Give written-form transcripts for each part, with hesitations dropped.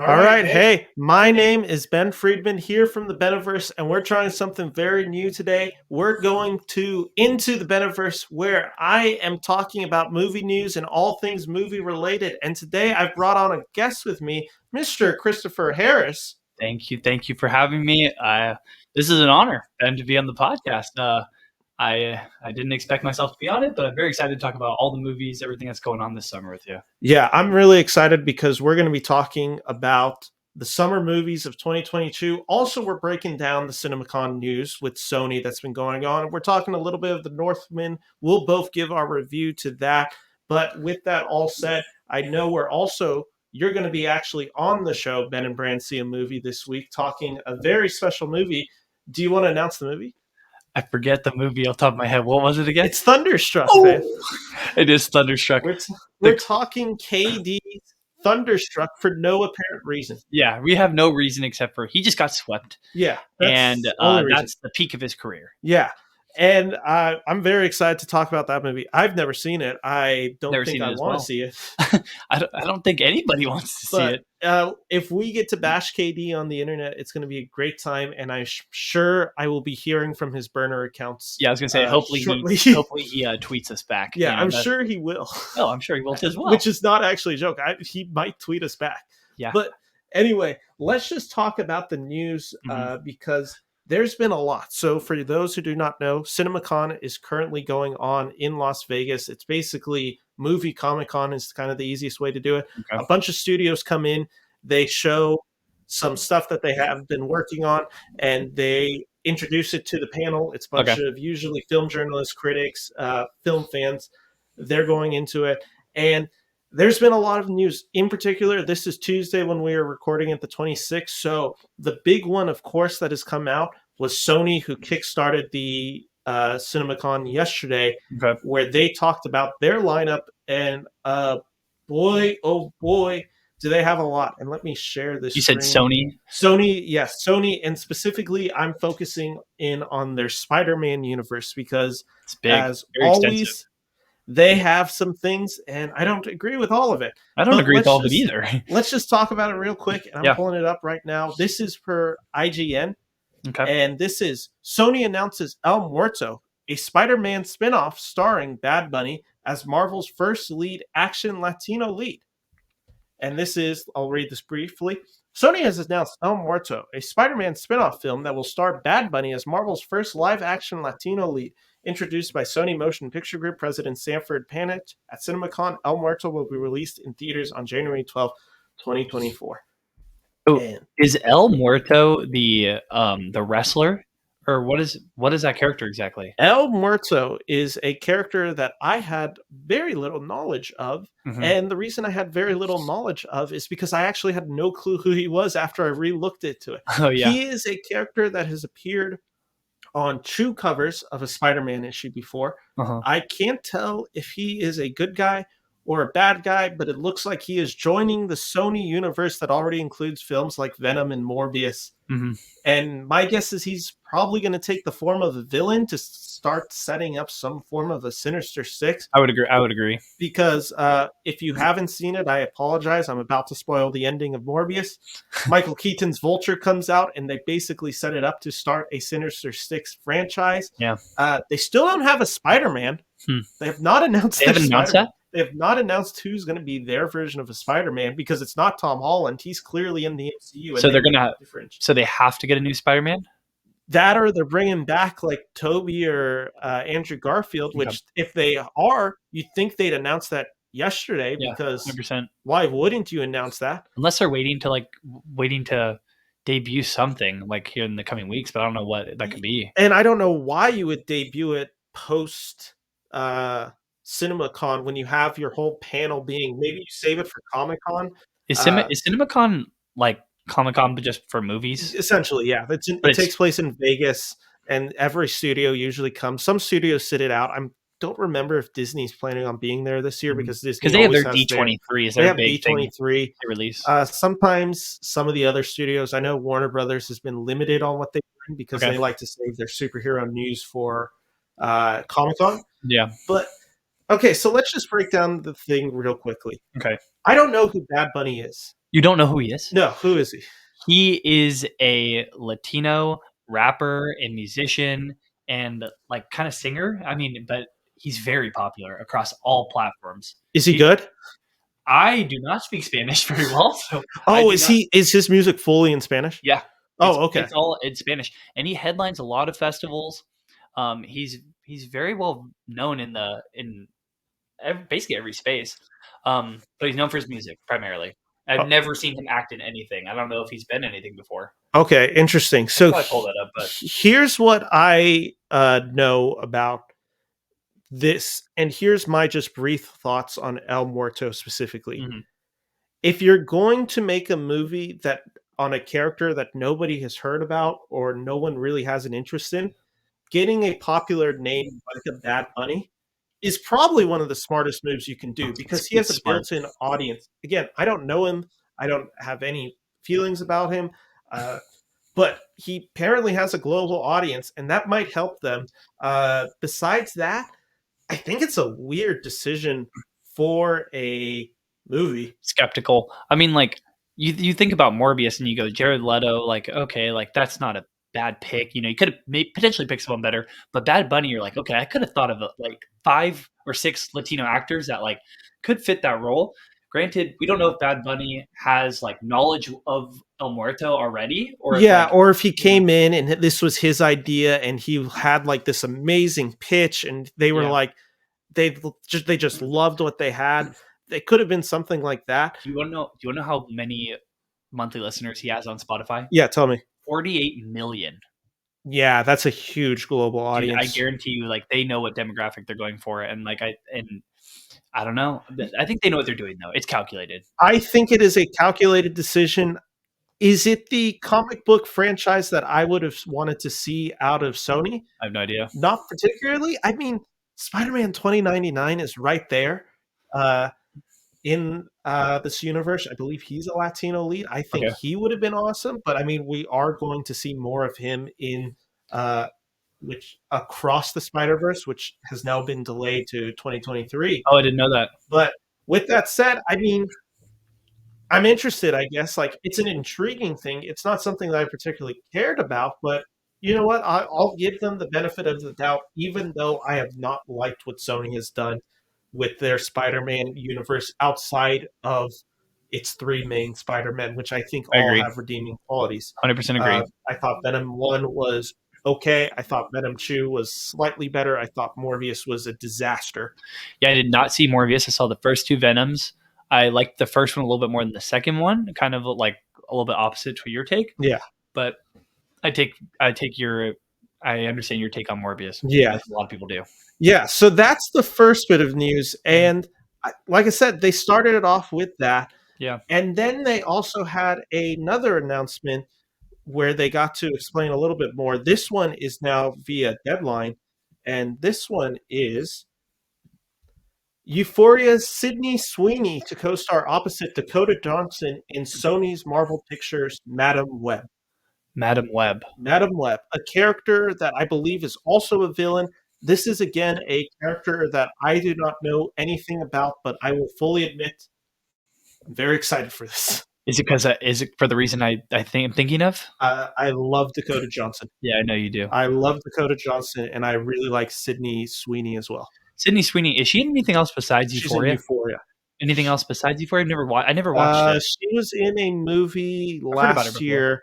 All right. Hey, my name is Ben Friedman here from the Beniverse, and we're trying something very new today. We're going to Into the Beniverse, where I am talking about movie news and all things movie related. And today I've brought on a guest with me, Mr. Christopher Harris. Thank you for having me. This is an honor, Ben, to be on the podcast. I didn't expect myself to be on it, but I'm very excited to talk about all the movies, everything that's going on this summer with you. Yeah, I'm really excited because we're going to be talking about the summer movies of 2022. Also, we're breaking down the CinemaCon news with Sony that's been going on. We're talking a little bit of the Northman. We'll both give our review to that. But with that all said, I know you're going to be actually on the show, Ben and Bran See a movie this week, talking a very special movie. Do you want to announce the movie? I forget the movie off the top of my head. What was it again? It's Thunderstruck, man. It is Thunderstruck. We're talking KD's Thunderstruck for no apparent reason. Yeah, we have no reason except for he just got swept. Yeah. And that's the peak of his career. Yeah. And I'm very excited to talk about that movie. I've never seen it. I don't think I want to see it. I don't think anybody wants to see it. If we get to bash KD on the internet, it's going to be a great time. And I'm sure I will be hearing from his burner accounts. Yeah, I was going to say, hopefully he tweets us back. Yeah, I'm sure he will. Oh, I'm sure he will as well. Which is not actually a joke. He might tweet us back. Yeah. But anyway, let's just talk about the news because there's been a lot. So for those who do not know, CinemaCon is currently going on in Las Vegas. It's basically movie Comic-Con is kind of the easiest way to do it. Okay. A bunch of studios come in, they show some stuff that they have been working on, and they introduce it to the panel. It's a bunch of usually film journalists, critics, film fans. They're going into it. And there's been a lot of news. In particular, this is Tuesday when we are recording at the 26th. So the big one, of course, that has come out was Sony, who kickstarted the CinemaCon yesterday, where they talked about their lineup. And boy, oh boy, do they have a lot. And let me share this. You said Sony? Sony, yes, Sony. And specifically, I'm focusing in on their Spider-Man universe because it's big, as very always, extensive. They have some things, and I don't agree with all of it. I don't agree with all of it either. Let's just talk about it real quick. And I'm pulling it up right now. This is per IGN. Okay. And this is Sony announces El Muerto, a Spider-Man spinoff starring Bad Bunny as Marvel's first lead action Latino lead. And this is, I'll read this briefly. Sony has announced El Muerto, a Spider-Man spinoff film that will star Bad Bunny as Marvel's first live-action Latino lead. Introduced by Sony Motion Picture Group President Sanford Panich at CinemaCon, El Muerto will be released in theaters on January 12, 2024. Oh, is El Muerto the wrestler, or what is that character exactly? El Muerto is a character that I had very little knowledge of, and the reason I had very little knowledge of is because I actually had no clue who he was after I re-looked into it. Oh yeah, he is a character that has appeared on 2 covers of a Spider-Man issue before. I can't tell if he is a good guy or a bad guy, but it looks like he is joining the Sony universe that already includes films like Venom and Morbius. And my guess is he's probably going to take the form of a villain to start setting up some form of a Sinister Six. I would agree. Because if you haven't seen it, I apologize. I'm about to spoil the ending of Morbius. Michael Keaton's Vulture comes out, and they basically set it up to start a Sinister Six franchise. Yeah. They still don't have a Spider-Man. They have not announced. They haven't announced that? They have not announced who's going to be their version of a Spider-Man because it's not Tom Holland. He's clearly in the MCU. So they're going to So they have to get a new Spider-Man? That or they're bringing back like Toby or Andrew Garfield, which if they are, you'd think they'd announce that yesterday because 100%. Why wouldn't you announce that? Unless they're waiting to debut something like here in the coming weeks, but I don't know what that could be. And I don't know why you would debut it post CinemaCon when you have your whole panel being, maybe you save it for Comic-Con. Is CinemaCon like Comic-Con but just for movies? Essentially, yeah. It takes place in Vegas, and every studio usually comes. Some studios sit it out. I don't remember if Disney's planning on being there this year because they have their D23. They have D23 they release. Sometimes some of the other studios, I know Warner Brothers has been limited on what they bring because they like to save their superhero news for Comic-Con. Yeah. But okay, so let's just break down the thing real quickly. Okay. I don't know who Bad Bunny is. You don't know who he is? No, who is he? He is a Latino rapper and musician and like kind of singer. I mean, but he's very popular across all platforms. Is he He, good? I do not speak Spanish very well, so I Oh, do not. is his music fully in Spanish? Yeah, Oh, okay. it's all in Spanish, and he headlines a lot of festivals. He's very well known in basically every space, but he's known for his music primarily. I've Oh, never seen him act in anything. I don't know if he's been anything before. okay, interesting. I could So probably pull that up, but here's what I know about this, and here's my just brief thoughts on El Muerto specifically. mhm. If you're going to make a movie that on a character that nobody has heard about or no one really has an interest in, getting a popular name like a Bad Bunny is probably one of the smartest moves you can do because he has It's a smart. built-in audience. Again, I don't know him. I don't have any feelings about him. But he apparently has a global audience, and that might help them. Besides that, I think it's a weird decision for a movie. Skeptical. I mean, like you think about Morbius and you go Jared Leto, like okay, like that's not a bad pick. You know, you could have potentially picked someone better, but Bad Bunny, you're like, okay, I could have thought of like 5 or 6 Latino actors that like could fit that role. Granted, we don't know if Bad Bunny has like knowledge of El Muerto already, or if Yeah, like or if he you know, came in and this was his idea and he had like this amazing pitch and they were yeah. like they just loved what they had. It could have been something like that. Do you want to know? Do you want to know how many monthly listeners he has on Spotify? Yeah, tell me. 48 million. Yeah, that's a huge global Dude, I audience. guarantee you, like they know what demographic they're going for, and I don't know. I think they know what they're doing though. It's calculated. I think it is a calculated decision. Is it the comic book franchise that I would have wanted to see out of Sony? I have no idea. Not particularly. I mean, Spider-Man 2099 is right there. Uh, in this universe. I believe he's a Latino lead. I think Okay. he would have been awesome, but I mean, we are going to see more of him in uh, which across the Spider-Verse, which has now been delayed to 2023. Oh, I didn't know that. But with that said, I mean, I'm interested, I guess. Like, it's an intriguing thing. It's not something that I particularly cared about, but you know what? I'll give them the benefit of the doubt, even though I have not liked what Sony has done with their Spider-Man universe outside of its three main Spider-Men, which I think I all agree. have redeeming qualities. 100% agree. I thought Venom 1 was okay. I thought Venom 2 was slightly better. I thought Morbius was a disaster. Yeah, I did not see Morbius. I saw the first 2 Venoms. I liked the first one a little bit more than the second one, kind of like a little bit opposite to your take. Yeah. But I take your I understand your take on Morbius. Yeah. As a lot of people do. Yeah, so that's the first bit of news. And like I said, they started it off with that. Yeah. And then they also had another announcement where they got to explain a little bit more. This one is now via Deadline. And this one is Euphoria's Sydney Sweeney to co star opposite Dakota Johnson in Sony's Marvel Pictures' Madam Web. Madam Web. Madam Web, a character that I believe is also a villain. This is again a character that I do not know anything about, but I will fully admit I'm very excited for this. Is it for the reason I think I'm thinking of? I love Dakota Johnson. Yeah, I know you do. I love Dakota Johnson, and I really like Sydney Sweeney as well. Sydney Sweeney, is she in anything else besides She's in Euphoria? Euphoria. Anything else besides Euphoria? I never watched it. She was in a movie I've heard about it last before. year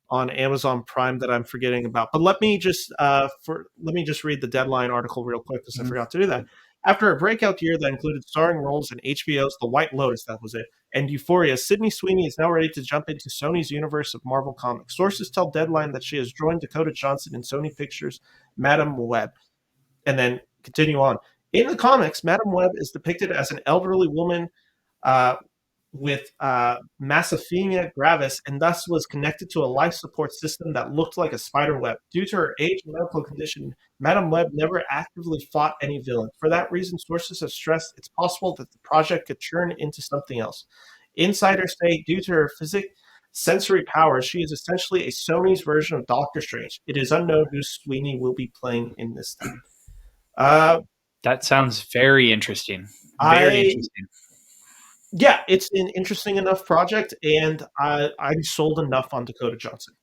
on Amazon Prime that I'm forgetting about. But let me just read the Deadline article real quick because I forgot to do that. After a breakout year that included starring roles in HBO's The White Lotus, that was it, and Euphoria, Sydney Sweeney is now ready to jump into Sony's universe of Marvel Comics. Sources tell Deadline that she has joined Dakota Johnson in Sony Pictures' Madam Web. And then continue on. In the comics, Madam Web is depicted as an elderly woman uh, with Massophenia gravis, and thus was connected to a life support system that looked like a spider web. Due to her age and medical condition, Madame Web never actively fought any villain. For that reason, sources have stressed it's possible that the project could turn into something else. Insiders say due to her sensory powers, she is essentially a Sony's version of Doctor Strange. It is unknown who Sweeney will be playing in this time. That sounds very interesting. I Very interesting. Yeah, it's an interesting enough project, and I'm sold enough on Dakota Johnson.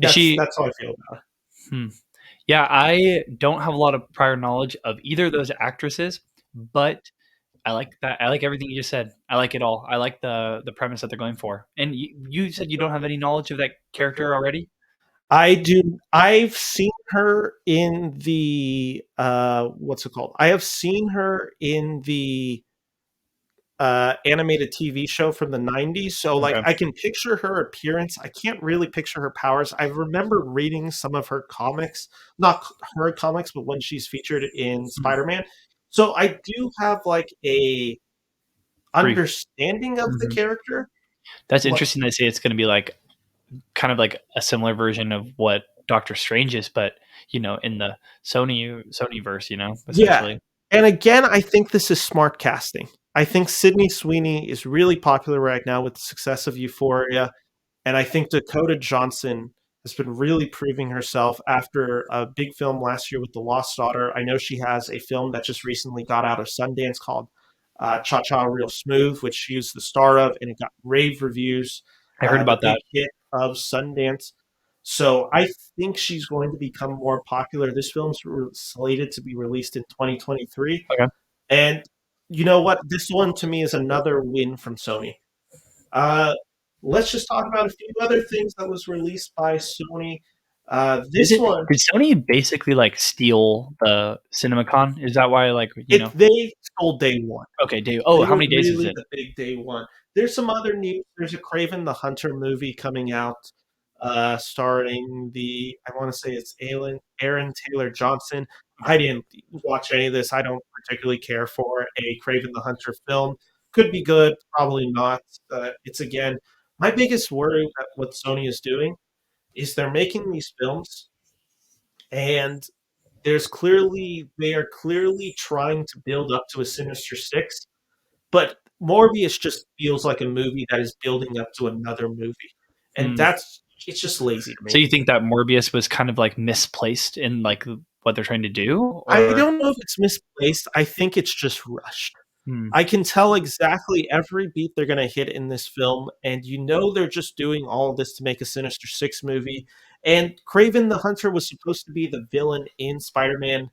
Is she? That's how I feel about it. Hmm. Yeah, I don't have a lot of prior knowledge of either of those actresses, but I like that. I like everything you just said. I like it all. I like the premise that they're going for. And you said you don't have any knowledge of that character already? I do. I've seen her in the what's it called? I have seen her in the animated TV show from the 90s. So like Okay. I can picture her appearance. I can't really picture her powers. I remember reading some of her comics, not her comics, but when she's featured in Mhm. Spider-Man. So I do have like a Brief. understanding of the Mhm. character. That's What interesting. They say it's going to be like kind of like a similar version of what Doctor Strange is, but in the Sony verse, Yeah. essentially. And again, I think this is smart casting. I think Sydney Sweeney is really popular right now with the success of Euphoria. And I think Dakota Johnson has been really proving herself after a big film last year with The Lost Daughter. I know she has a film that just recently got out of Sundance called Cha Cha Real Smooth, which she was the star of, and it got rave reviews, I heard the about big that. hit of Sundance. So I think she's going to become more popular. This film's slated to be released in 2023. Okay. And you know what? This one to me is another win from Sony. Uh, let's just talk about a few other things that was released by Sony. Is This it one, did Sony basically like steal the CinemaCon? Is that why they sold day one. Okay, Dave. They Oh, how were many days is really it? the big day one. There's some other news. There's a Craven the Hunter movie coming out, starring I want to say it's Aaron Taylor Johnson. I didn't watch any of this. I don't particularly care for a Craven the Hunter film. Could be good, probably not. It's again, my biggest worry about what Sony is doing is they're making these films and they are clearly trying to build up to a Sinister Six, but Morbius just feels like a movie that is building up to another movie. And Hmm. it's just lazy to So me. you think that Morbius was kind of like misplaced in like what they're trying to do, I or don't know if it's misplaced. I think it's just rushed. hmm. I can tell exactly every beat they're going to hit in this film, and they're just doing all of this to make a Sinister Six movie. And Craven the Hunter was supposed to be the villain in Spider-Man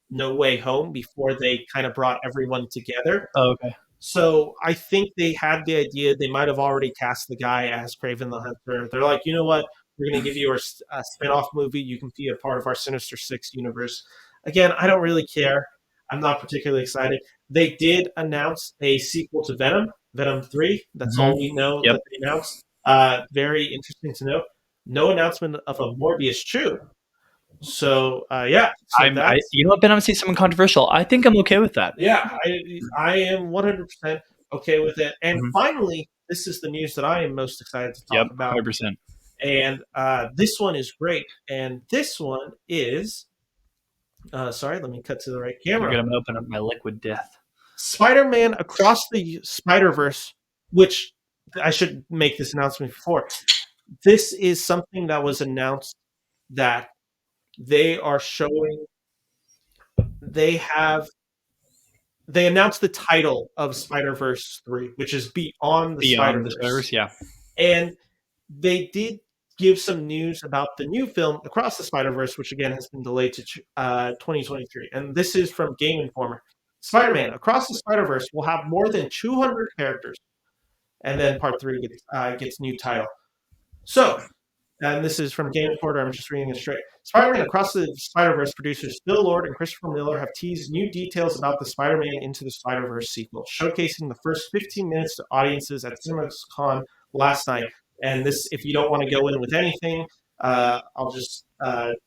No Way Home before they kind of brought everyone together. Oh, okay. So I think they had the idea. They might have already cast the guy as Craven the Hunter. They're like, you know what? We're going to give you a spin-off movie. You can be a part of our Sinister Six universe. Again, I don't really care. I'm not particularly excited. They did announce a sequel to Venom, Venom 3. That's Hmm. all we know Yep. that they announced. Very interesting to know. No announcement of a Morbius 2. So, yeah, so You know what, Ben? I'm gonna say something controversial. I think I'm okay with that. yeah, I am 100% okay with it. And Hmm. finally, this is the news that I am most excited to talk Yep, about. 100%. And this one is great. And this one is, sorry, let me cut to the right You're camera. gonna open up my liquid death. Spider-Man Across the Spider-Verse, which I should make this announcement before. This is something that was announced that they are showing. They have they announced the title of Spider-Verse 3, which is Beyond the Beyond the Spider-Verse. Spider-Verse, yeah. And they did give some news about the new film Across the Spider-Verse, which again has been delayed to 2023. And this is from Game Informer. Spider-Man Across the Spider-Verse will have more than 200 characters, and then Part 3 gets new title. So, and this is from Game Reporter. I'm just reading it straight. Spider-Man Across the Spider-Verse producers Phil Lord and Christopher Miller have teased new details about the Spider-Man Into the Spider-Verse sequel, showcasing the first 15 minutes to audiences at CinemaCon last night. And this, if you don't want to go in with anything, I'll just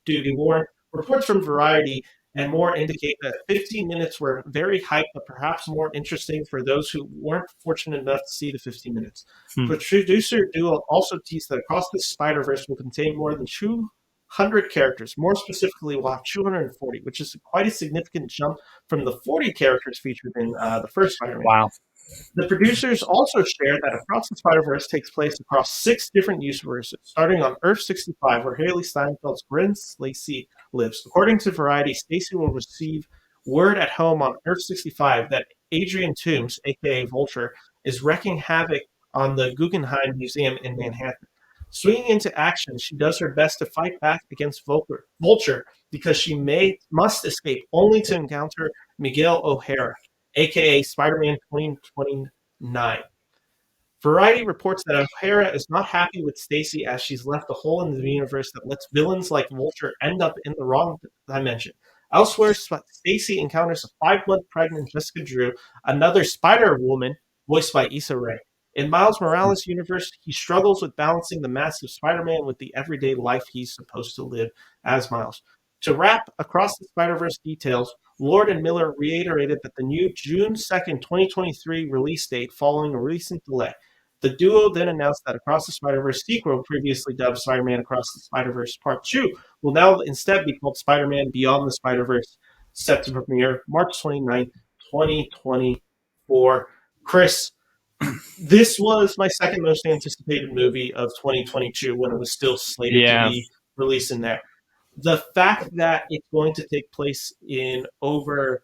do the warrant. Reports from Variety and more indicate that 15 minutes were very hyped, but perhaps more interesting for those who weren't fortunate enough to see the 15 minutes. Hmm. Producer Duo also teased that Across the Spider-Verse will contain more than 200 characters. More specifically, we'll have 240, which is quite a significant jump from the 40 characters featured in the first Spider-Man. Wow. The producers also shared that Across the Spider-Verse takes place across 6 different universes, starting on Earth 65, where Haley Steinfeld's Gwen Stacy lives. According to Variety, Stacy will receive word at home on Earth 65 that Adrian Toomes, aka Vulture, is wreaking havoc on the Guggenheim Museum in Manhattan. Swinging into action, she does her best to fight back against Vulture because must escape, only to encounter Miguel O'Hara, aka Spider-Man 2029. Variety reports that O'Hara is not happy with Stacy as she's left a hole in the universe that lets villains like Vulture end up in the wrong dimension. Elsewhere, Stacy encounters a 5-month pregnant Jessica Drew, another Spider-Woman voiced by Issa Rae. In Miles Morales' universe, he struggles with balancing the massive Spider-Man with the everyday life he's supposed to live as Miles. To wrap Across the Spider-Verse details, Lord and Miller reiterated that the new June 2nd, 2023 release date following a recent delay. The duo then announced that Across the Spider-Verse sequel, previously dubbed Spider-Man Across the Spider-Verse Part 2, will now instead be called Spider-Man Beyond the Spider-Verse, set to premiere March 29th, 2024. Chris, this was my second most anticipated movie of 2022 when it was still slated to be released in there. The fact that it's going to take place in over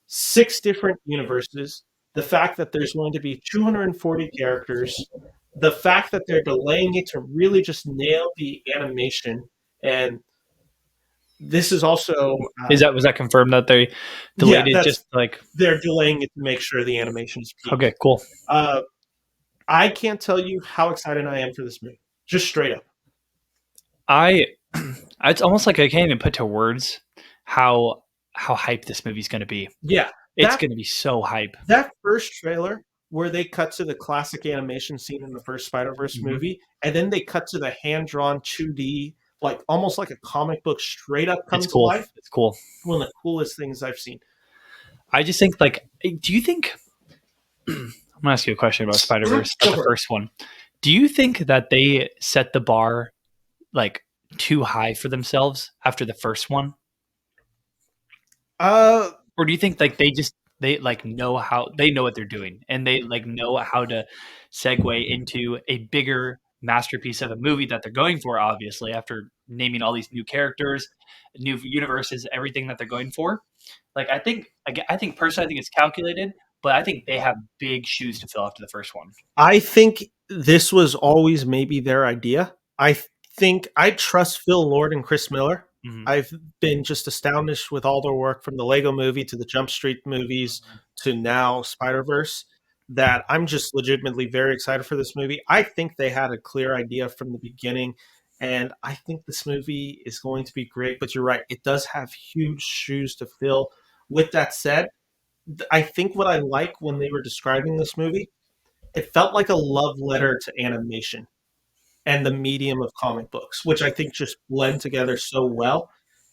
6 different universes, the fact that there's going to be 240 characters, the fact that they're delaying it to really just nail the animation, and this is also was that confirmed that they delayed it? Just like they're delaying it to make sure the animation is peaked. Okay, cool. I can't tell you how excited I am for this movie. Just straight up. It's almost like I can't even put to words how hyped this movie's going to be. Yeah. It's going to be so hype. That first trailer where they cut to the classic animation scene in the first Spider-Verse movie, and then they cut to the hand-drawn 2D, like almost like a comic book straight up come to life. It's cool. One of the coolest things I've seen. I just think, like, do you think... I'm going to ask you a question about Spider-Verse, about the first one. Do you think that they set the bar, like, too high for themselves after the first one? Or do you think like they know what they're doing, and they like know how to segue into a bigger masterpiece of a movie that they're going for, obviously, after naming all these new characters, new universes, everything that they're going for? Like, I think personally, I think it's calculated, but I think they have big shoes to fill after the first one. I think this was always maybe their idea. I think I trust Phil Lord and Chris Miller. Mm-hmm. I've been just astonished with all their work, from the Lego movie to the Jump Street movies to now Spider-Verse, that I'm just legitimately very excited for this movie. I think they had a clear idea from the beginning, and I think this movie is going to be great. But you're right, it does have huge shoes to fill. With that said, I think what I like when they were describing this movie, it felt like a love letter to animation and the medium of comic books, which I think just blend together so well.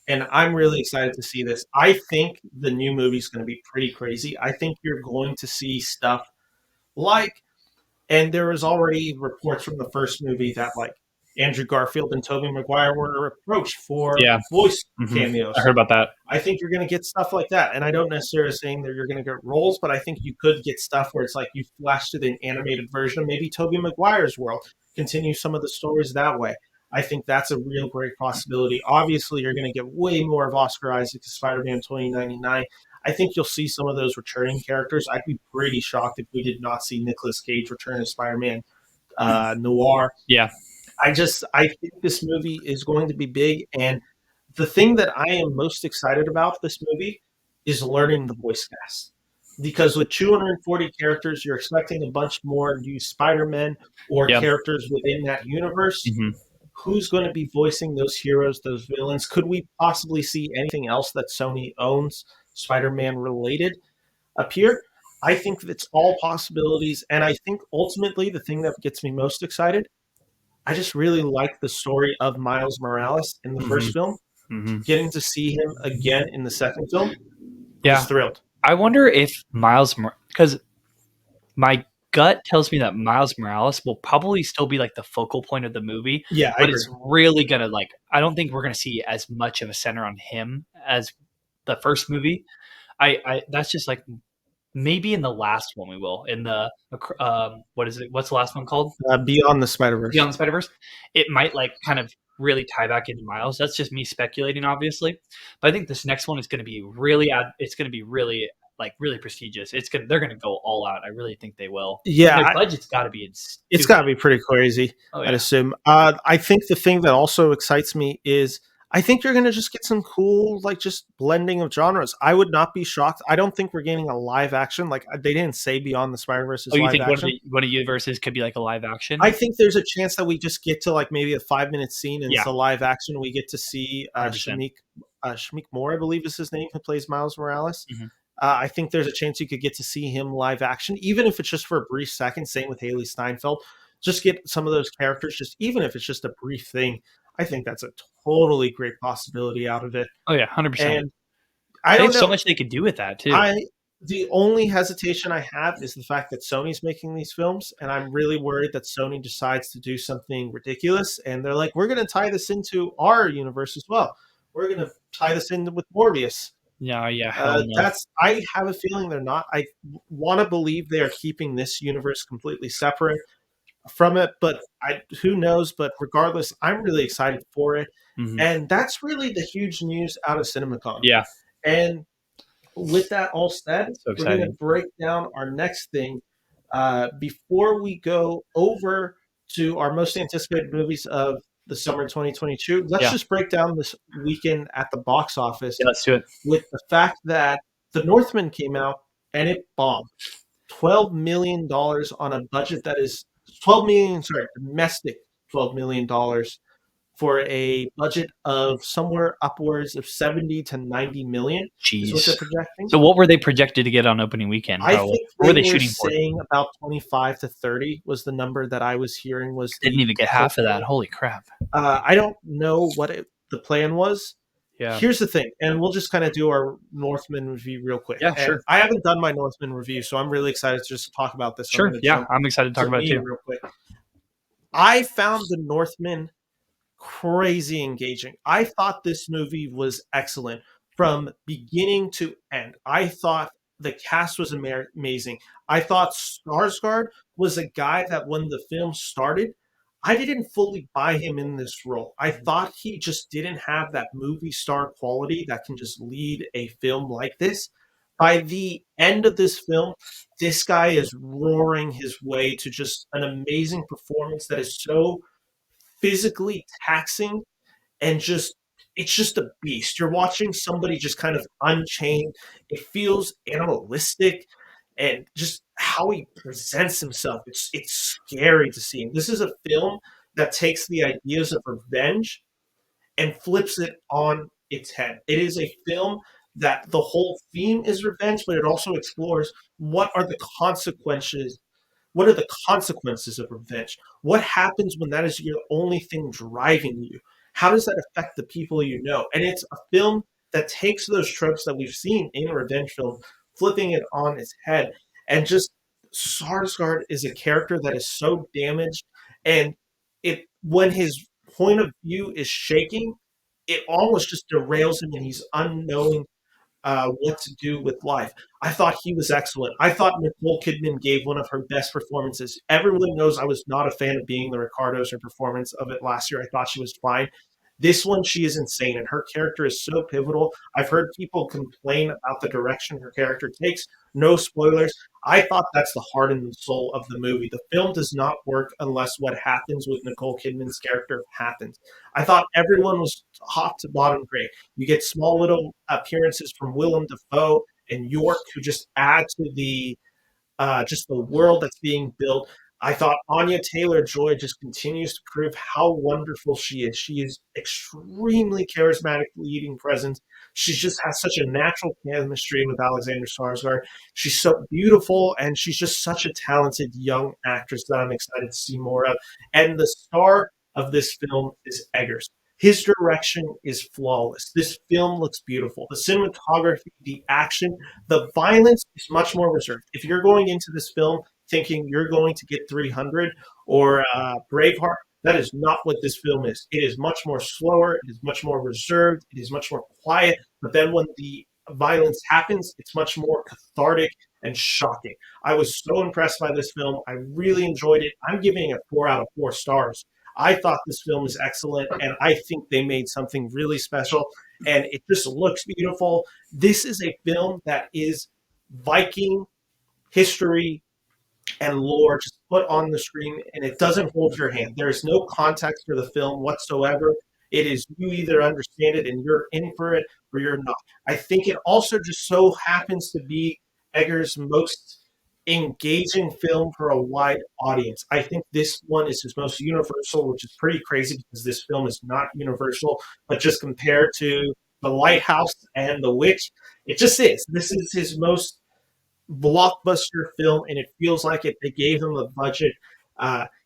And I'm really excited to see this. I think the new movie is going to be pretty crazy. I think you're going to see stuff like, and there was already reports from the first movie that like Andrew Garfield and Tobey Maguire were approached for voice cameos. I heard about that. I think you're going to get stuff like that. And I don't necessarily saying that you're going to get roles, but I think you could get stuff where it's like you flash to the animated version of maybe Tobey Maguire's world, continue some of the stories that way. I think that's a real great possibility. Obviously, you're going to get way more of Oscar Isaac as Spider-Man 2099. I think you'll see some of those returning characters. I'd be pretty shocked if we did not see Nicolas Cage return as Spider-Man Noir. Yeah. I think this movie is going to be big. And the thing that I am most excited about this movie is learning the voice cast. Because with 240 characters, you're expecting a bunch more new Spider-Men or characters within that universe. Mm-hmm. Who's going to be voicing those heroes, those villains? Could we possibly see anything else that Sony owns, Spider-Man related, appear? I think it's all possibilities. And I think ultimately the thing that gets me most excited, I just really like the story of Miles Morales in the first film. Mm-hmm. Getting to see him again in the second film, is thrilled. I wonder if because my gut tells me that Miles Morales will probably still be like the focal point of the movie. Yeah, but it's really gonna I don't think we're gonna see as much of a center on him as the first movie. I that's just like maybe in the last one we will. In the what is it? What's the last one called? Beyond the Spider-Verse. Beyond the Spider-Verse. It might kind of really tie back into Miles. That's just me speculating, obviously. But I think this next one is going to be really like really prestigious. They're gonna go all out. I really think they will. And Yeah, their budget's got to be it's got to stupid. be pretty crazy, Oh I'd yeah, assume. I think the thing that also excites me is I think you're going to just get some cool, like, just blending of genres. I would not be shocked. I don't think we're getting a live action. Like, they didn't say Beyond the Spider-Verse oh, is you live think one of action. the universes could be like a live action? I think there's a chance that we just get to, like, maybe a 5-minute scene and it's Yeah, a live action. We get to see 100%. Shamik Moore, I believe is his name, who plays Miles Morales. Hmm. I think there's a chance you could get to see him live action, even if it's just for a brief second. Same with Haley Steinfeld. Just get some of those characters, just even if it's just a brief thing. I think that's a totally great possibility out of it. Oh yeah, 100%. And I They don't have so know. much they could do with that too. I The only hesitation I have is the fact that Sony's making these films, and I'm really worried that Sony decides to do something ridiculous, and they're like, "We're going to tie this into our universe as well. We're going to tie this in with Morbius." Yeah, yeah, hell no. That's I have a feeling they're not. I want to believe they are keeping this universe completely separate from it, but who knows? But regardless, I'm really excited for it, Hmm. and that's really the huge news out of CinemaCon. Yeah, And with that all said, so we're going to exciting. break down our next thing. Before we go over to our most anticipated movies of the summer 2022, let's Yeah, just break down this weekend at the box office yeah, let's do it. with the fact that The Northman came out and it bombed. $12 million on a budget that is 12 million, sorry, domestic $12 million for a budget of somewhere upwards of 70 to 90 million is what they're Jeez. projecting. So what were they projected to get on opening weekend? I Probably. think What they were they were shooting for? saying about 25 to 30 was the number that I was hearing was Didn't the even get half of that. hopeful. Holy crap. I don't know what the plan was. Yeah. Here's the thing, and we'll just kind of do our Northman review real quick. Yeah, And sure. I haven't done my Northman review, so I'm really excited to just talk about this. So I'm Sure. going to Yeah, jump I'm excited to talk to about it me too. real quick. I found the Northman crazy engaging. I thought this movie was excellent from beginning to end. I thought the cast was amazing. I thought Skarsgård was a guy that when the film started, I didn't fully buy him in this role. I thought he just didn't have that movie star quality that can just lead a film like this. By the end of this film, this guy is roaring his way to just an amazing performance that is so physically taxing and just it's just a beast. You're watching somebody just kind of unchained. It feels animalistic and just how he presents himself. It's scary to see. This is a film that takes the ideas of revenge and flips it on its head. It is a film that the whole theme is revenge, but it also explores what are the consequences of revenge? What happens when that is your only thing driving you? How does that affect the people you know? And it's a film that takes those tropes that we've seen in revenge films, flipping it on its head. And just Sarsgaard is a character that is so damaged, and it when his point of view is shaking, it almost just derails him, and he's unknowing what to do with life. I thought he was excellent. I thought Nicole Kidman gave one of her best performances. Everyone knows I was not a fan of Being the Ricardos or performance of it last year. I thought she was fine. This one, she is insane, and her character is so pivotal. I've heard people complain about the direction her character takes. No spoilers. I thought that's the heart and the soul of the movie. The film does not work unless what happens with Nicole Kidman's character happens. I thought everyone was top to bottom great. You get small little appearances from Willem Dafoe and York, who just add to the just the world that's being built. I thought Anya Taylor Joy just continues to prove how wonderful she is. She is extremely charismatic, leading presence. She just has such a natural chemistry with Alexander Skarsgård. She's so beautiful, and she's just such a talented young actress that I'm excited to see more of. And the star of this film is Eggers. His direction is flawless. This film looks beautiful. The cinematography, the action, the violence is much more reserved. If you're going into this film thinking you're going to get 300 or Braveheart, that is not what this film is. It is much more slower. It is much more reserved. It is much more quiet. But then when the violence happens, it's much more cathartic and shocking. I was so impressed by this film. I really enjoyed it. I'm giving it 4 out of 4 stars. I thought this film is excellent, and I think they made something really special, and it just looks beautiful. This is a film that is Viking history and lore just put on the screen, and it doesn't hold your hand. There's no context for the film whatsoever. It is you either understand it and you're in for it or you're not. I think it also just so happens to be Eggers' most engaging film for a wide audience. I think this one is his most universal, which is pretty crazy because this film is not universal, but just compared to The Lighthouse and The Witch, it just is. This is his most blockbuster film, and it feels like it. They gave him a budget.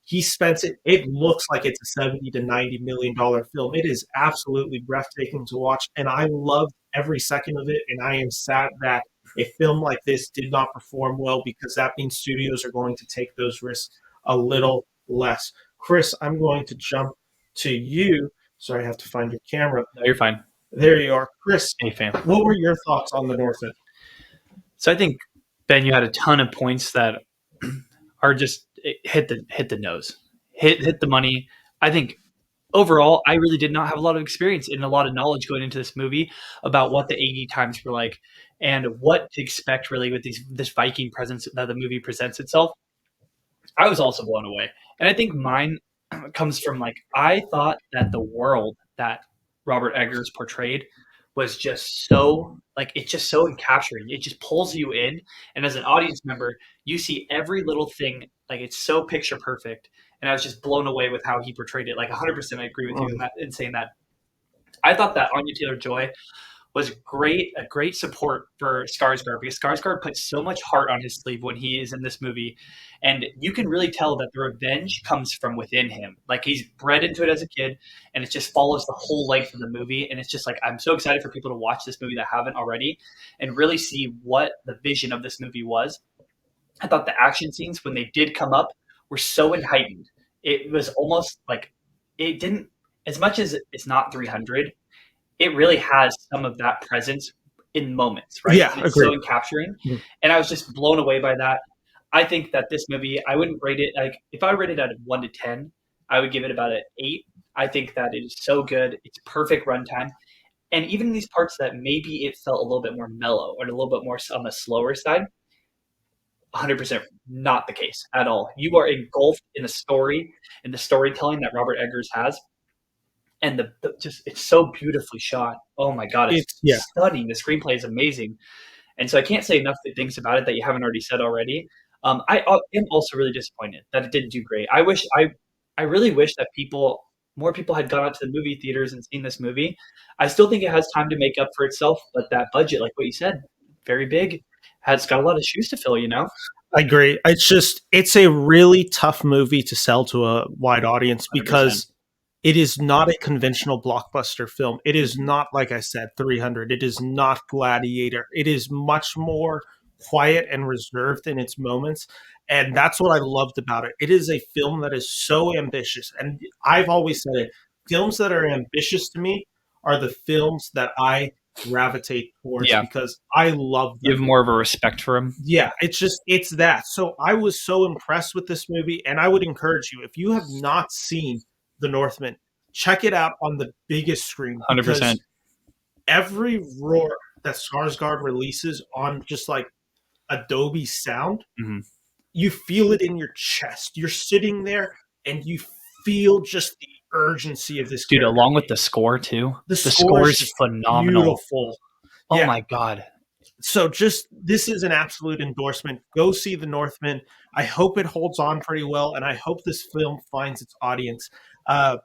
He spent it. It looks like it's a $70 to $90 million film. It is absolutely breathtaking to watch, and I loved every second of it. And I am sad that a film like this did not perform well because that means studios are going to take those risks a little less. Chris, I'm going to jump to you. Sorry, I have to find your camera. No, you're fine. There you are, Chris. Hey, fam. What were your thoughts on the Northman? So I think, Ben, you had a ton of points that are just hit the nose, hit the money. I think overall, I really did not have a lot of experience and a lot of knowledge going into this movie about what the 80 times were like and what to expect really with this Viking presence that the movie presents itself. I was also blown away. And I think mine comes from I thought that the world that Robert Eggers portrayed was just so it's just so encapturing. It just pulls you in. And as an audience member, you see every little thing. It's so picture perfect. And I was just blown away with how he portrayed it. 100% I agree with you in saying that. I thought that Anya Taylor-Joy was a great support for Skarsgård because Skarsgård put so much heart on his sleeve when he is in this movie. And you can really tell that the revenge comes from within him. He's bred into it as a kid, and it just follows the whole length of the movie. And it's just I'm so excited for people to watch this movie that haven't already and really see what the vision of this movie was. I thought the action scenes, when they did come up, were so heightened. It was almost it didn't, as much as it's not 300, it really has some of that presence in moments, right? Yeah, and it's so capturing. Mm-hmm. And I was just blown away by that. I think that this movie, I wouldn't rate it if I rated it out of 1 to 10, I would give it about an 8. I think that it is so good. It's perfect runtime. And even in these parts that maybe it felt a little bit more mellow or a little bit more on the slower side, 100% not the case at all. You are engulfed in the story, in the storytelling that Robert Eggers has. And it's so beautifully shot. Oh my God, it's stunning. The screenplay is amazing. And so I can't say enough things about it that you haven't already said already. I am also really disappointed that it didn't do great. I really wish that more people had gone out to the movie theaters and seen this movie. I still think it has time to make up for itself, but that budget, like what you said, very big, has got a lot of shoes to fill, I agree. It's a really tough movie to sell to a wide audience because 100%. It is not a conventional blockbuster film. It is not, like I said, 300. It is not Gladiator. It is much more quiet and reserved in its moments. And that's what I loved about it. It is a film that is so ambitious. And I've always said it. Films that are ambitious to me are the films that I gravitate towards because I love them. You have more of a respect for them. Yeah, it's that. So I was so impressed with this movie. And I would encourage you, if you have not seen The Northman, check it out on the biggest screen. 100%. Every roar that Skarsgård releases on just Adobe sound, you feel it in your chest. You're sitting there and you feel just the urgency of this character. Along with the score too. The score is phenomenal. Beautiful. Oh my God. So this is an absolute endorsement. Go see The Northman. I hope it holds on pretty well, and I hope this film finds its audience. 100%.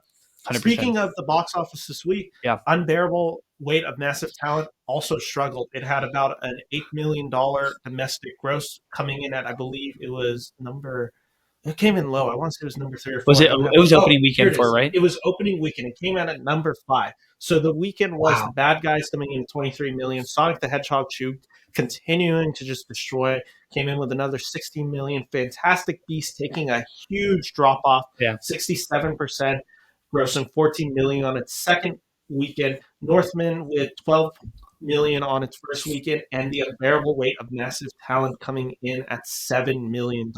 Speaking of the box office this week, Unbearable Weight of Massive Talent also struggled. It had about an $8 million domestic gross coming in at, I believe it came in low. I want to say it was number 3 or 4. It was opening weekend for it, right? It was opening weekend. It came out at number 5. So the weekend was The Bad Guys coming in at $23 million. Sonic the Hedgehog 2 continuing to just destroy. Came in with another $16 million. Fantastic Beasts taking a huge drop off. 67%, grossing $14 million on its second weekend. Northman with $12 million on its first weekend, and The Unbearable Weight of Massive Talent coming in at $7 million.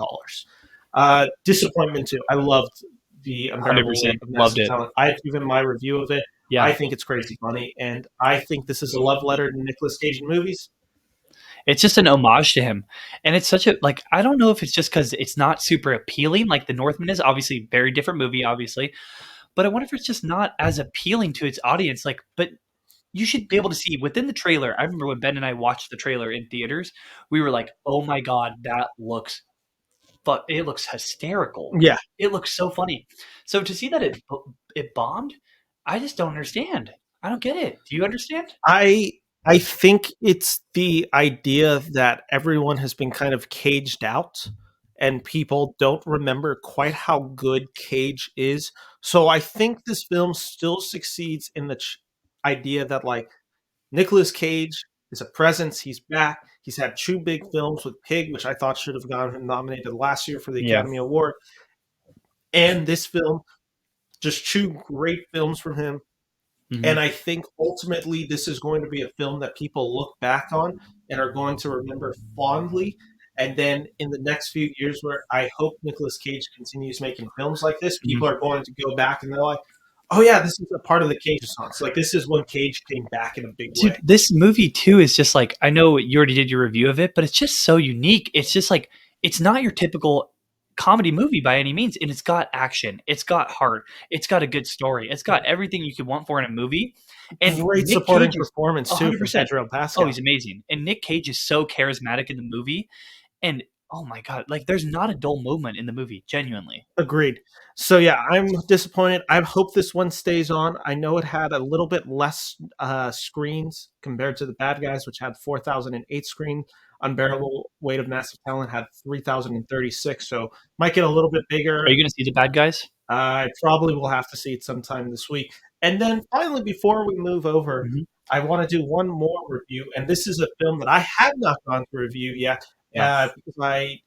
Disappointment too. I loved The Unbearable Weight of Massive Talent. I've given my review of it. I think it's crazy funny, and I think this is a love letter to Nicolas Cage in movies. It's just an homage to him, and it's such a like, I don't know if it's just because it's not super appealing like The Northman is, obviously, very different movie, obviously, but I wonder if it's just not as appealing to its audience, like, but you should be able to see within the trailer. I remember when Ben and I watched the trailer in theaters, we were like, "Oh my god, that looks it looks hysterical. Yeah. It looks so funny." So to see that it bombed, I just don't understand. I don't get it. Do you understand? I think it's the idea that everyone has been kind of caged out and people don't remember quite how good Cage is. So I think this film still succeeds in the idea that like Nicolas Cage is a presence. He's back. He's had two big films with Pig, which I thought should have gotten him nominated last year for the Yeah. Academy Award. And this film, just two great films from him. And I think ultimately this is going to be a film that people look back on and are going to remember fondly. And then in the next few years, where I hope Nicolas Cage continues making films like this, people are going to go back and they're like, oh yeah, this is a part of the Cage songs. Like this is when Cage came back in a big Dude, way. this movie too is just like, I know you already did your review of it, but it's just so unique. It's just like, it's not your typical comedy movie by any means, and it's got action, it's got heart, it's got a good story, it's got everything you could want for in a movie. And Great Nick supporting Cage is performance too from 100%. Pedro Oh, Pascal. he's amazing. And Nick Cage is so charismatic in the movie, and oh my god, like there's not a dull moment in the movie, genuinely. Agreed. So yeah, I'm disappointed. I hope this one stays on. I know it had a little bit less screens compared to The Bad Guys, which had 4,008 screens. Unbearable Weight of Massive Talent had 3,036, so might get a little bit bigger. Are you going to see The Bad Guys? I probably will have to see it sometime this week. And then finally, before we move over, I want to do one more review, and this is a film that I have not gone to review yet because I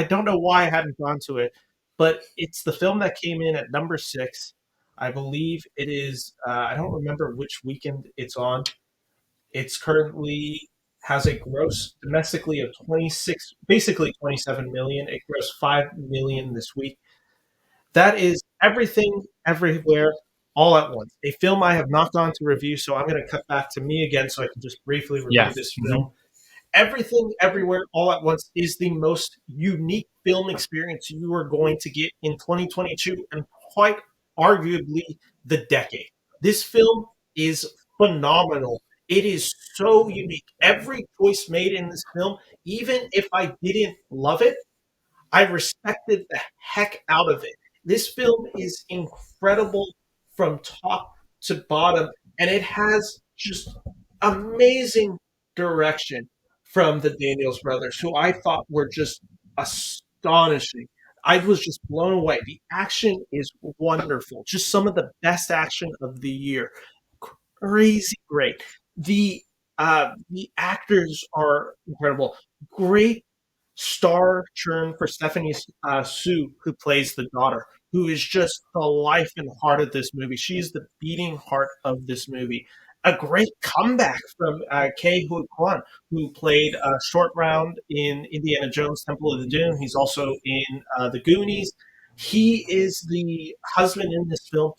don't know why I hadn't gone to it, but it's the film that came in at number 6. I believe it is. I don't remember which weekend it's on. It's currently has a gross domestically of 26, basically 27 million. It grossed 5 million this week. That is Everything, Everywhere, All at Once. A film I have not gone to review, so I'm going to cut back to me again so I can just briefly review this film. Everything, Everywhere, All at Once is the most unique film experience you are going to get in 2022 and quite arguably the decade. This film is phenomenal. It is so unique. Every choice made in this film, even if I didn't love it, I respected the heck out of it. This film is incredible from top to bottom, and it has just amazing direction from the Daniels brothers, who I thought were just astonishing. I was just blown away. The action is wonderful. Just some of the best action of the year. Crazy great. The actors are incredible. Great star churn for Stephanie Sue, who plays the daughter, who is just the life and heart of this movie. She's the beating heart of this movie. A great comeback from Ke Huy Quan, who played Short Round in Indiana Jones Temple of the Doom. He's also in The Goonies. He is the husband in this film.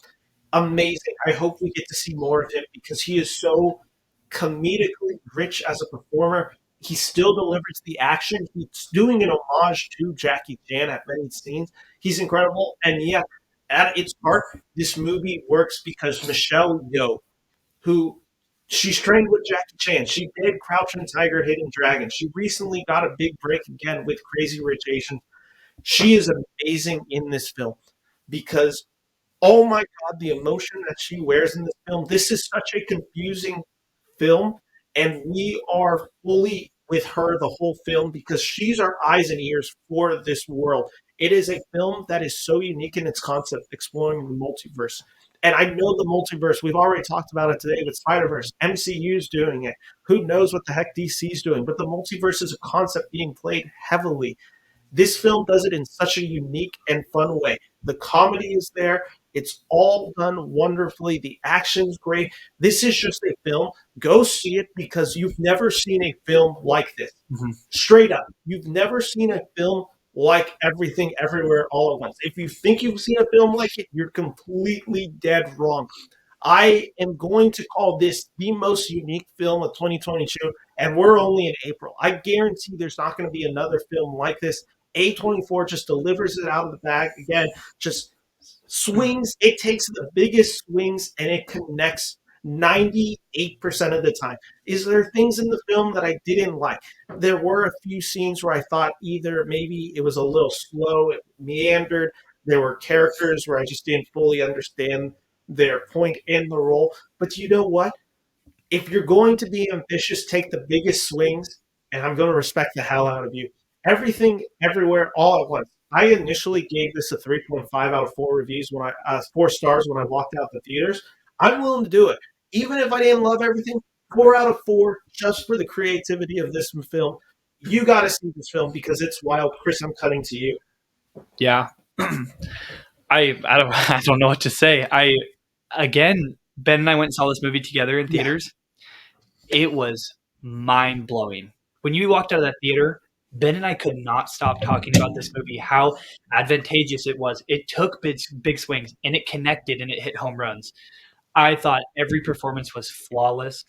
Amazing. I hope we get to see more of him because he is so comedically rich as a performer. He still delivers the action. He's doing an homage to Jackie Chan at many scenes. He's incredible. And yet, at its heart, this movie works because Michelle Yeoh, who she's trained with Jackie Chan. She did Crouching Tiger, Hidden Dragon. She recently got a big break again with Crazy Rich Asians. She is amazing in this film because, oh my God, the emotion that she wears in this film. This is such a confusing film, and we are fully with her the whole film because she's our eyes and ears for this world. It is a film that is so unique in its concept, exploring the multiverse. And I know the multiverse, we've already talked about it today with Spiderverse. MCU's doing it. Who knows what the heck DC's doing? But the multiverse is a concept being played heavily. This film does it in such a unique and fun way. The comedy is there. It's all done wonderfully. The action's great. This is just a film. Go see it because you've never seen a film like this. Straight up. You've never seen a film like Everything Everywhere All at Once. If you think you've seen a film like it, you're completely dead wrong. I am going to call this the most unique film of 2022, and we're only in April. I guarantee there's not going to be another film like this. A24 just delivers it out of the bag again, just swings. It takes the biggest swings and it connects 98% of the time. Is there things in the film that I didn't like? There were a few scenes where I thought either maybe it was a little slow, it meandered. There were characters where I just didn't fully understand their point in the role. But you know what? If you're going to be ambitious, take the biggest swings, and I'm going to respect the hell out of you. Everything, everywhere, all at once. I initially gave this a 3.5 out of 4 reviews 4 stars when I walked out the theaters. I'm willing to do it, even if I didn't love everything. 4 out of 4, just for the creativity of this film. You got to see this film because it's wild. Chris, I'm cutting to you. Yeah. I don't know what to say. Again, Ben and I went and saw this movie together in theaters. Yeah. It was mind blowing. When you walked out of that theater, Ben and I could not stop talking about this movie, how advantageous it was. It took big swings and it connected and it hit home runs. I thought every performance was flawless.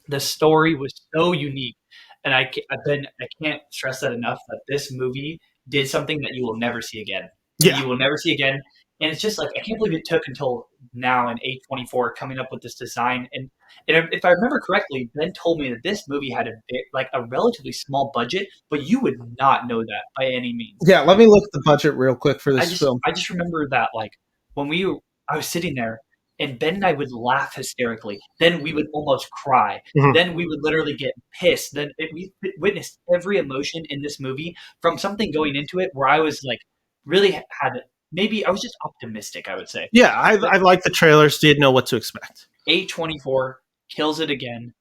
The story was so unique. And I can't stress that enough, that this movie did something that you will never see again. Yeah. You will never see again. And it's just like, I can't believe it took until now in A24 coming up with this design. And if I remember correctly, Ben told me that this movie had a relatively small budget, but you would not know that by any means. Yeah, let me look at the budget real quick for this film. I just remember that, like, I was sitting there, and Ben and I would laugh hysterically. Then we would almost cry. Mm-hmm. Then we would literally get pissed. Then we witnessed every emotion in this movie, from something going into it where I was like, really maybe I was just optimistic, I would say. Yeah, I liked the trailers, didn't know what to expect. A24 kills it again.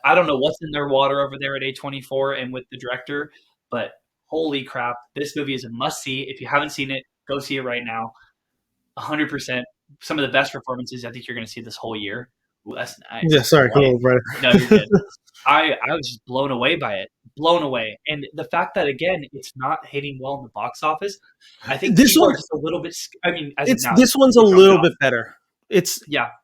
I don't know what's in their water over there at A24 and with the director, but holy crap, this movie is a must-see. If you haven't seen it, go see it right now. 100%. Some of the best performances I think you're going to see this whole year. Ooh, that's nice. Yeah, sorry. Cool, brother. No, you're good. I was just blown away by it. Blown away. And the fact that, again, it's not hitting well in the box office, I think this one just a little bit. I mean, this one's a little bit better. It's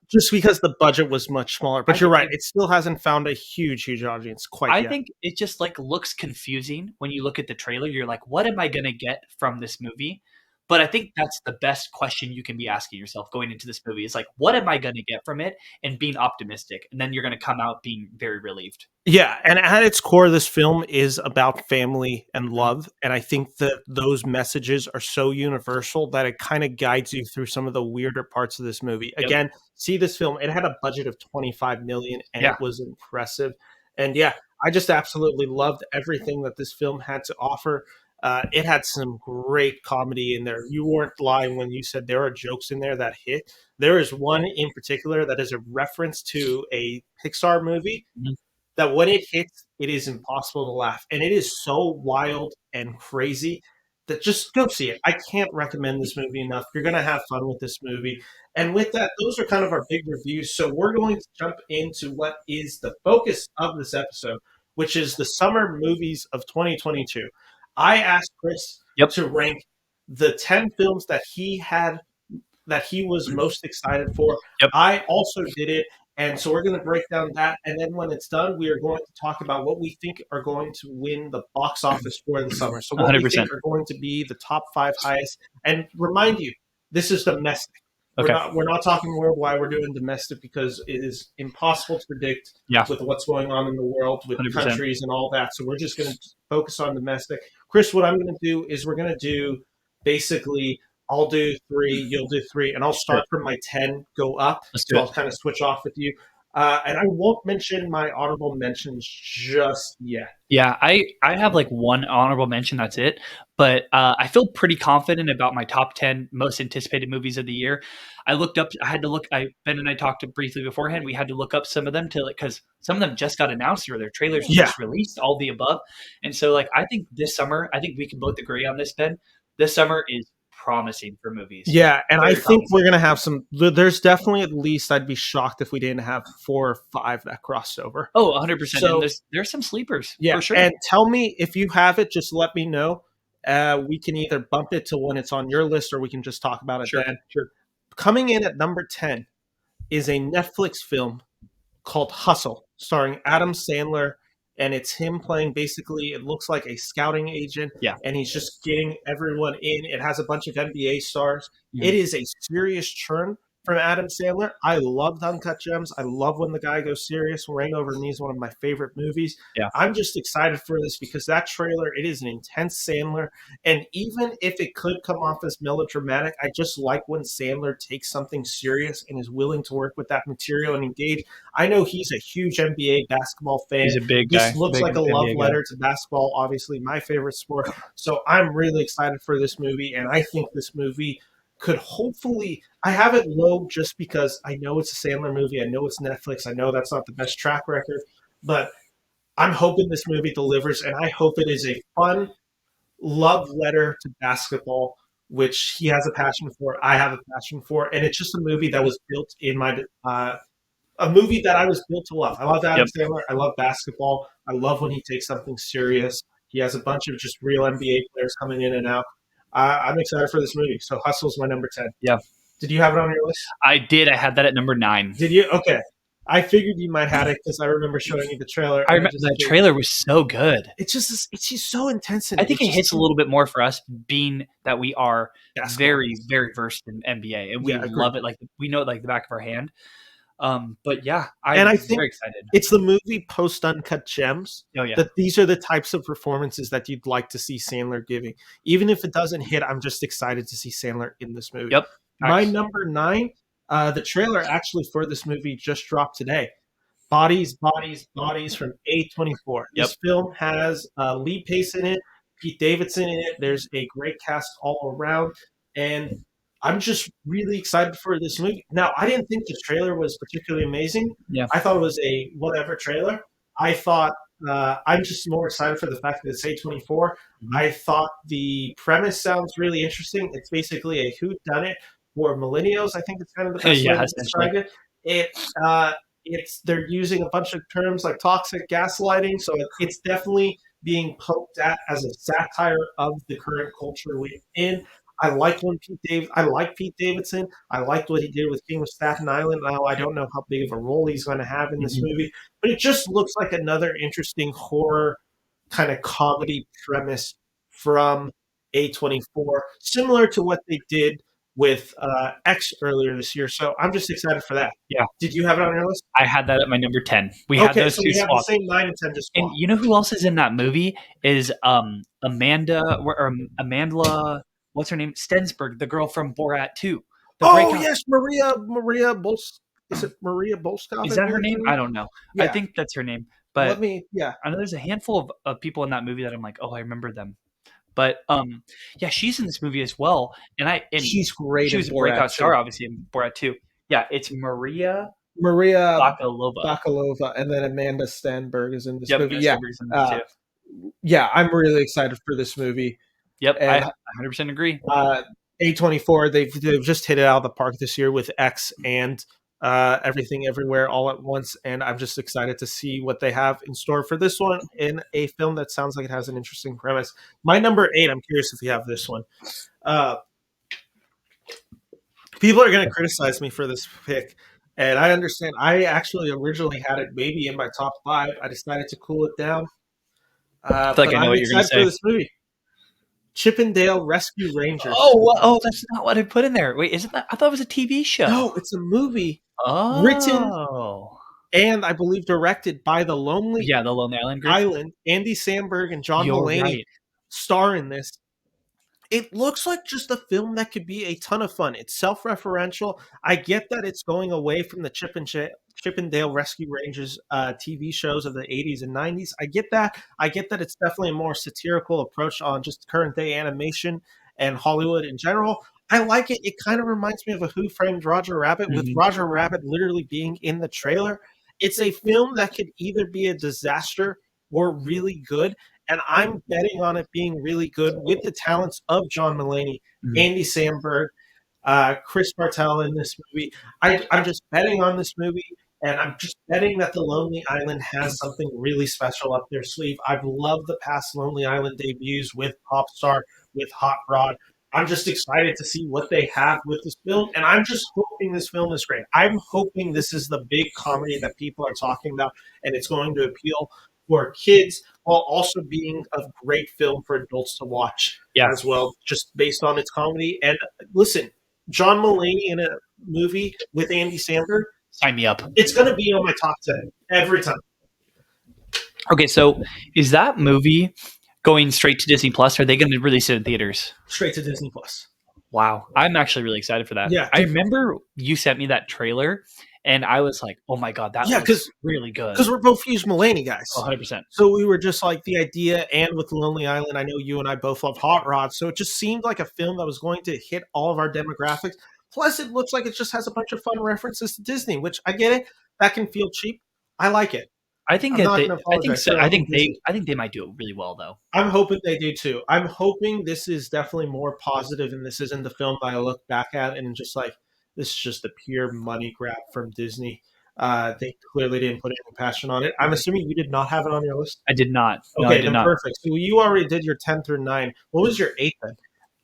just because the budget was much smaller. But you're right. It still hasn't found a huge audience quite yet. I think it just looks confusing when you look at the trailer. You're like, what am I going to get from this movie? But I think that's the best question you can be asking yourself going into this movie. Is like, what am I going to get from it? And being optimistic. And then you're going to come out being very relieved. Yeah. And at its core, this film is about family and love. And I think that those messages are so universal that it kind of guides you through some of the weirder parts of this movie. Yep. Again, see this film. It had a budget of $25 million and it was impressive. And I just absolutely loved everything that this film had to offer. It had some great comedy in there. You weren't lying when you said there are jokes in there that hit. There is one in particular that is a reference to a Pixar movie that when it hits, it is impossible to laugh. And it is so wild and crazy that just go see it. I can't recommend this movie enough. You're going to have fun with this movie. And with that, those are kind of our big reviews. So we're going to jump into what is the focus of this episode, which is the summer movies of 2022. I asked Chris to rank the 10 films that he was most excited for. Yep. I also did it. And so we're going to break down that. And then when it's done, we are going to talk about what we think are going to win the box office for the summer. So what 100%. We think are going to be the top 5 highest. And remind you, this is domestic. Okay. We're not talking worldwide. We're doing domestic because it is impossible to predict with what's going on in the world with 100%. Countries and all that. So we're just going to focus on domestic. Chris, what I'm going to do is we're going to do basically I'll do 3, you'll do 3, and I'll start from my 10, go up. So I'll kind of switch off with you. And I won't mention my honorable mentions just yet. Yeah, I have one honorable mention. That's it. But I feel pretty confident about my top 10 most anticipated movies of the year. Ben and I talked briefly beforehand. We had to look up some of them because some of them just got announced or their trailers were just released, all the above. And so I think this summer, I think we can both agree on this, Ben. This summer is promising for movies. Yeah, and I think we're going to have some. There's definitely at least, I'd be shocked if we didn't have 4 or 5 that crossed over. Oh, 100%. So, and there's some sleepers. Yeah, for sure. And tell me if you have it, just let me know. We can either bump it to when it's on your list or we can just talk about it then. Sure. Coming in at number 10 is a Netflix film called Hustle, starring Adam Sandler. And it's him playing basically, it looks like a scouting agent, Yeah. and he's just getting everyone in. It has a bunch of NBA stars. Yeah. It is a serious churn from Adam Sandler. I loved Uncut Gems. I love when the guy goes serious. Rain Over Me is one of my favorite movies. Yeah. I'm just excited for this because that trailer, it is an intense Sandler. And even if it could come off as melodramatic, I just like when Sandler takes something serious and is willing to work with that material and engage. I know he's a huge NBA basketball fan. He's a big This guy. looks Big like a love NBA guy. letter to basketball, obviously my favorite sport. So I'm really excited for this movie, and I think this movie could hopefully, I have it low just because I know it's a Sandler movie. I know it's Netflix. I know that's not the best track record, but I'm hoping this movie delivers, and I hope it is a fun love letter to basketball, which he has a passion for. I have a passion for, and it's just a movie that was built in my a movie that I was built to love. I love Adam Sandler. I love basketball. I love when he takes something serious. He has a bunch of just real NBA players coming in and out. I'm excited for this movie. So Hustle's my number 10. Yeah. Did you have it on your list? I did. I had that at number 9. Did you? Okay. I figured you might have it because I remember showing you the trailer. I remember the trailer was so good. It's just so intense. I think it hits a little bit more for us, being that we are very, very versed in NBA, and we love it. Like we know it like the back of our hand. But yeah, I think very excited. It's the movie post Uncut Gems. Oh yeah, that these are the types of performances that you'd like to see Sandler giving. Even if it doesn't hit, I'm just excited to see Sandler in this movie. Yep. My number 9, the trailer actually for this movie just dropped today. Bodies, Bodies, Bodies from A24. This film has Lee Pace in it, Pete Davidson in it. There's a great cast all around, and I'm just really excited for this movie. Now, I didn't think the trailer was particularly amazing. Yeah. I thought it was a whatever trailer. I thought I'm just more excited for the fact that it's A24. Mm-hmm. I thought the premise sounds really interesting. It's basically a whodunit for millennials. I think it's kind of the best way to describe it. They're using a bunch of terms like toxic gaslighting, so it's definitely being poked at as a satire of the current culture we're in. I like Pete Davidson. I liked what he did with King of Staten Island. Now I don't know how big of a role he's going to have in this movie, but it just looks like another interesting horror kind of comedy premise from A24, similar to what they did with X earlier this year. So I'm just excited for that. Yeah. Did you have it on your list? I had that at my number 10. We had those two we have swaps. the same 9 and 10 just swapped. And you know who else is in that movie? Is Amanda what's her name? Stensberg, the girl from Borat 2. Yes, Maria is it Maria Bolskov? Is that her name? I don't know. Yeah. I think that's her name. But I know there's a handful of people in that movie that I'm like, I remember them. But she's in this movie as well, and she's great. She was a breakout star, obviously, in Borat 2. Yeah, it's Maria Bakalova, and then Amanda Stenberg is in this movie. Yeah, I'm really excited for this movie. Yep, and I 100% agree. A24, they've just hit it out of the park this year with X and Everything Everywhere All at Once, and I'm just excited to see what they have in store for this one in a film that sounds like it has an interesting premise. My number 8, I'm curious if you have this one. People are going to criticize me for this pick, and I understand. I actually originally had it maybe in my top 5. I decided to cool it down. I feel like I know what you're going to say. For this movie. Chippendale Rescue Rangers. Oh, that's not what I put in there. Wait, isn't that? I thought it was a TV show. No, it's a movie. Written and I believe directed by the Lonely Island group. Andy Samberg and John Mulaney star in this. It looks like just a film that could be a ton of fun. It's self-referential. I get that it's going away from the Chippendale Rescue Rangers TV shows of the 80s and 90s. I get that. I get that it's definitely a more satirical approach on just current day animation and Hollywood in general. I like it. It kind of reminds me of a Who Framed Roger Rabbit, with Roger Rabbit literally being in the trailer. It's a film that could either be a disaster or really good. And I'm betting on it being really good with the talents of John Mulaney, Andy Samberg, Chris Bartel in this movie. I'm just betting on this movie, and I'm just betting that the Lonely Island has something really special up their sleeve. I've loved the past Lonely Island debuts with Popstar, with Hot Rod. I'm just excited to see what they have with this film, and I'm just hoping this film is great. I'm hoping this is the big comedy that people are talking about, and it's going to appeal for kids while also being a great film for adults to watch Yeah. as well, just based on its comedy. And listen, John Mulaney in a movie with Andy Samberg, Sign me up. it's going to be on my top 10 every time. Okay, so is that movie going straight to Disney Plus? Or are they going to release it in theaters? Straight to Disney Plus. Wow, I'm actually really excited for that. Yeah, I remember you sent me that trailer, and I was like, "Oh my god, that looks really good." Because we're both huge Mulaney guys. 100%. So we were just like the idea, and with Lonely Island, I know you and I both love Hot Rod, so it just seemed like a film that was going to hit all of our demographics. Plus, it looks like it just has a bunch of fun references to Disney, which I get it. That can feel cheap. I like it. I think I'm not they, gonna I think apologize so. for I it. think they might do it really well though. I'm hoping they do too. I'm hoping this is definitely more positive, and this isn't the film that I look back at and just like this is just a pure money grab from Disney. They clearly didn't put any passion on it. I'm assuming you did not have it on your list. I did not. No, I Okay, did then not. perfect. So you already did your 10 through 9. What was your 8 then?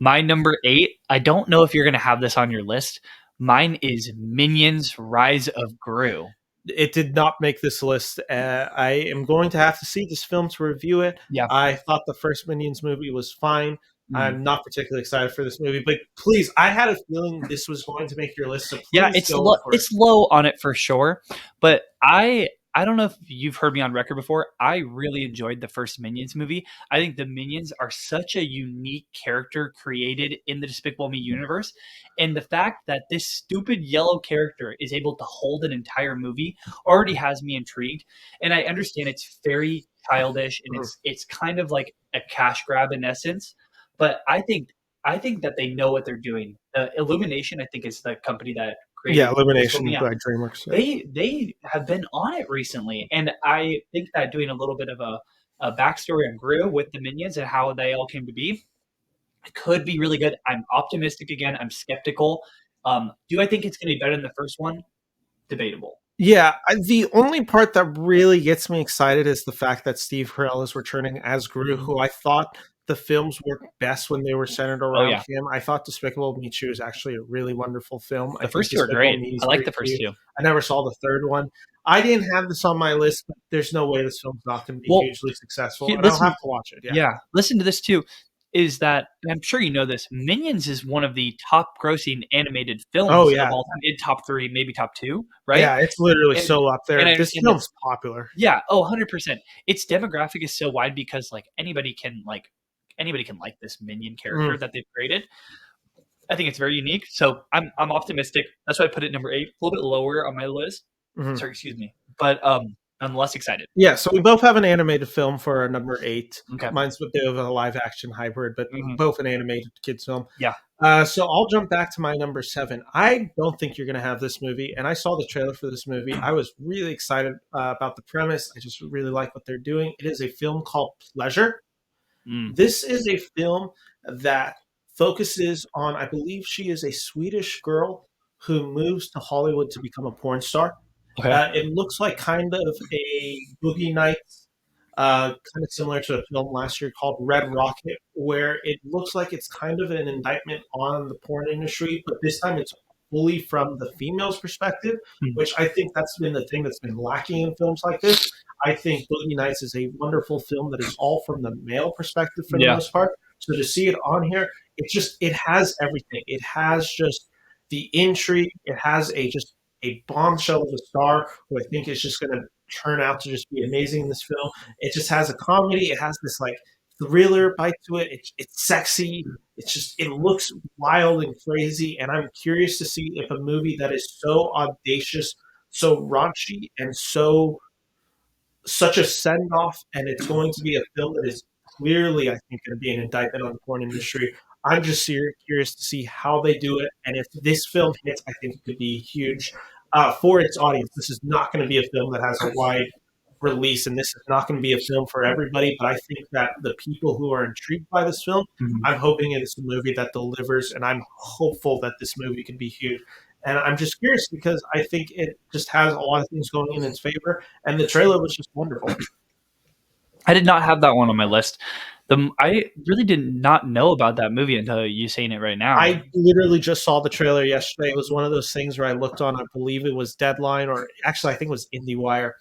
My number 8. I don't know if you're going to have this on your list. Mine is Minions: Rise of Gru. It did not make this list. I am going to have to see this film to review it. Yeah. I thought the first Minions movie was fine. I'm not particularly excited for this movie, but please, I had a feeling this was going to make your list. So yeah, it's low on it for sure. But I don't know if you've heard me on record before. I really enjoyed the first Minions movie. I think the Minions are such a unique character created in the Despicable Me universe. And the fact that this stupid yellow character is able to hold an entire movie already has me intrigued. And I understand it's very childish and it's kind of like a cash grab in essence. But I think that they know what they're doing. Illumination, I think, is the company that created Illumination by DreamWorks. Yeah. They have been on it recently, and I think that doing a little bit of a backstory on Gru with the Minions and how they all came to be could be really good. I'm optimistic again. I'm skeptical. Do I think it's going to be better than the first one? Debatable. Yeah, the only part that really gets me excited is the fact that Steve Carell is returning as Gru, who I thought the films worked best when they were centered around him. I thought Despicable Me 2 is actually a really wonderful film. The first two are great. I like the first two. I never saw the third one. I didn't have this on my list, but there's no way this film's not going to be hugely successful. And I'll have to watch it. Yeah, listen to this too. Is that, and I'm sure you know this, Minions is one of the top grossing animated films of all time, in top 3, maybe top 2, right? Yeah, it's literally so up there. This film's popular. Yeah, 100%. Its demographic is so wide because like anybody can like this Minion character that they've created. I think it's very unique. So I'm optimistic. That's why I put it number 8, a little bit lower on my list. Sorry, excuse me. But I'm less excited. Yeah, so we both have an animated film for our number 8. Okay. Mine's a bit of a live action hybrid, but both an animated kids film. Yeah. So I'll jump back to my number 7. I don't think you're going to have this movie, and I saw the trailer for this movie. I was really excited about the premise. I just really like what they're doing. It is a film called Pleasure. This is a film that focuses on, I believe she is a Swedish girl who moves to Hollywood to become a porn star. Okay. It looks like kind of a Boogie Nights, kind of similar to a film last year called Red Rocket, where it looks like it's kind of an indictment on the porn industry, but this time it's fully from the female's perspective, which I think that's been the thing that's been lacking in films like this. I think Boogie Nights is a wonderful film that is all from the male perspective for the most part. So to see it on here, it has everything. It has just the intrigue. It has a bombshell of a star who I think is just going to turn out to just be amazing in this film. It just has a comedy. It has this like thriller bite to it. It's sexy. It looks wild and crazy. And I'm curious to see if a movie that is so audacious, so raunchy, and such a send off, and it's going to be a film that is clearly, I think, going to be an indictment on the porn industry. I'm just curious to see how they do it, and if this film hits, I think it could be huge for its audience. This is not going to be a film that has a wide release, and this is not going to be a film for everybody, but I think that the people who are intrigued by this film, I'm hoping it's a movie that delivers, and I'm hopeful that this movie can be huge. And I'm just curious because I think it just has a lot of things going in its favor, and the trailer was just wonderful. I did not have that one on my list. I really did not know about that movie until you saying it right now. I literally just saw the trailer yesterday. It was one of those things where I looked on, I believe it was Deadline, or actually I think it was IndieWire,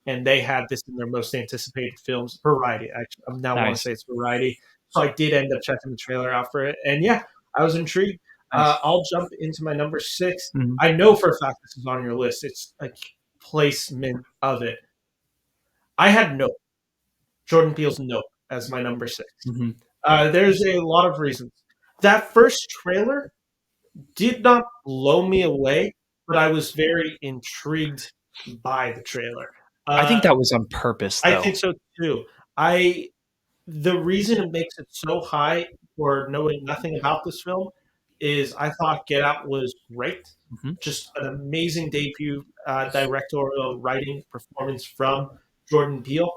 and they had this in their most anticipated films. Variety, actually. I now want to Nice, say it's Variety. So I did end up checking the trailer out for it. And yeah, I was intrigued. nice. I'll jump into my number 6. Mhm, I know for a fact this is on your list. It's a placement of it. I had Nope, Jordan Peele's Nope, as my number 6. mhm. There's a lot of reasons. That first trailer did not blow me away, but I was very intrigued by the trailer. I think Uh, that was on purpose, I though. think so too. I The reason it makes it so high for knowing nothing about this film is I thought Get Out was great, Mhm. just an amazing debut directorial writing performance from Jordan Peele.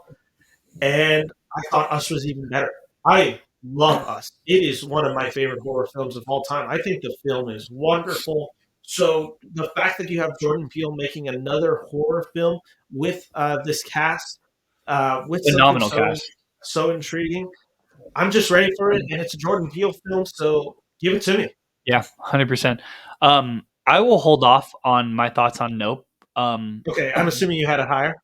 And I thought Us was even better. I love Us. It is one of my favorite horror films of all time. I think the film is wonderful. So the fact that you have Jordan Peele making another horror film with this cast, with something Phenomenal cast. so intriguing, I'm just ready for it. And it's a Jordan Peele film, so give it to me. Yeah, 100%. I will hold off on my thoughts on Nope. Um, Okay, I'm assuming you had it higher.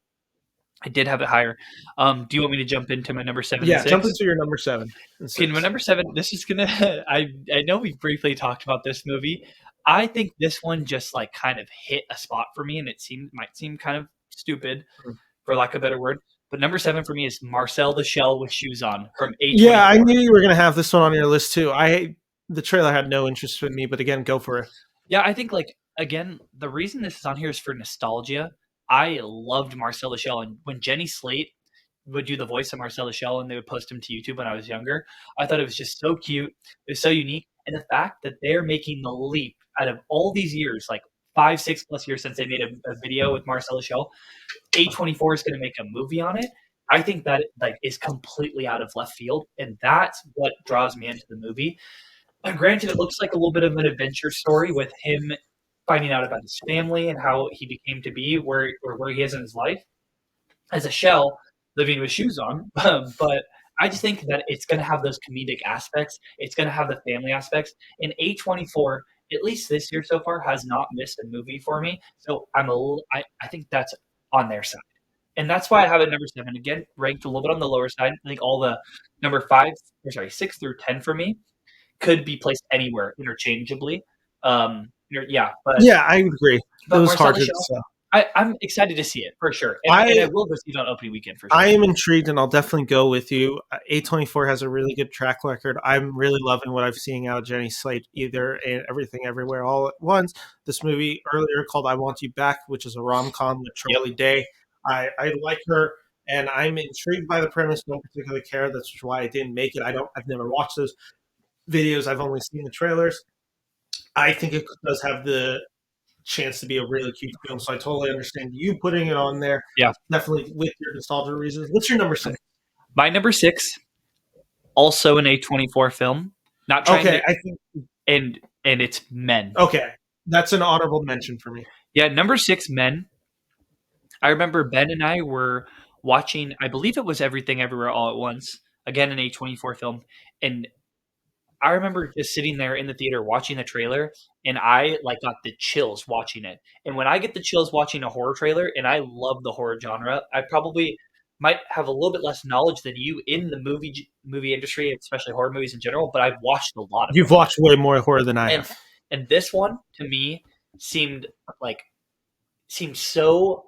I did have it higher. Do you want me to jump into my number 7 and Yeah, jump 6? into your number 7 and Okay, my 6. number 7, this is gonna I know we briefly talked about this movie. I think this one just, like, kind of hit a spot for me, and might seem kind of stupid, for lack of a better word, but number 7 for me is Marcel the Shell with Shoes On from Yeah, I A24. knew you were gonna have this one on your list too. The trailer had no interest in me, but again, go for it. Yeah, I think, like, again, the reason this is on here is for nostalgia. I loved Marcel the Shell, and when Jenny Slate would do the voice of Marcel the Shell and they would post him to YouTube when I was younger, I thought it was just so cute. It was so unique. And the fact that they're making the leap out of all these years, like 5, 6+ years since they made a video with Marcel the Shell, A24 is going to make a movie on it. I think that like is completely out of left field, and that's what draws me into the movie. Granted, it looks like a little bit of an adventure story with him finding out about his family and how he became to be where he is in his life as a shell living with shoes on. But I just think that it's going to have those comedic aspects. It's going to have the family aspects. And A24, at least this year so far, has not missed a movie for me. So I think that's on their side. And that's why I have it number 7. Again, ranked a little bit on the lower side. I think all the number 5, or sorry, 6 through 10 for me could be placed anywhere interchangeably. Yeah, Yeah, I would agree. It was Marcel hard the to Shell, decide. I'm excited to see it for sure, and I I will go see it on opening weekend for I sure. am intrigued, and I'll definitely go with you. A24 has a really good track record. I'm really loving what I've seen out of Jenny Slate, either in Everything Everywhere All at Once. This movie earlier called I Want You Back, which is a rom com with Yep. Charlie Day. I like her, and I'm intrigued by the premise. Don't particularly care. That's why I didn't make it. I've never watched those videos. I've only seen the trailers. I think it does have the chance to be a really cute film. So I totally understand you putting it on there. Yeah. Definitely with your nostalgia reasons. What's your number 6? My number 6, also an A24 film. Not trying Okay, to, I think and it's Men. okay. That's an honorable mention for me. Yeah, number 6, Men. I remember Ben and I were watching, I believe it was Everything Everywhere All at Once, again an A24 film, and I remember just sitting there in the theater watching the trailer, and I like got the chills watching it. And when I get the chills watching a horror trailer, and I love the horror genre, I probably might have a little bit less knowledge than you in the movie industry, especially horror movies in general. But I've watched a lot of You've them, watched way more horror than I and have. this one to me seemed like seemed so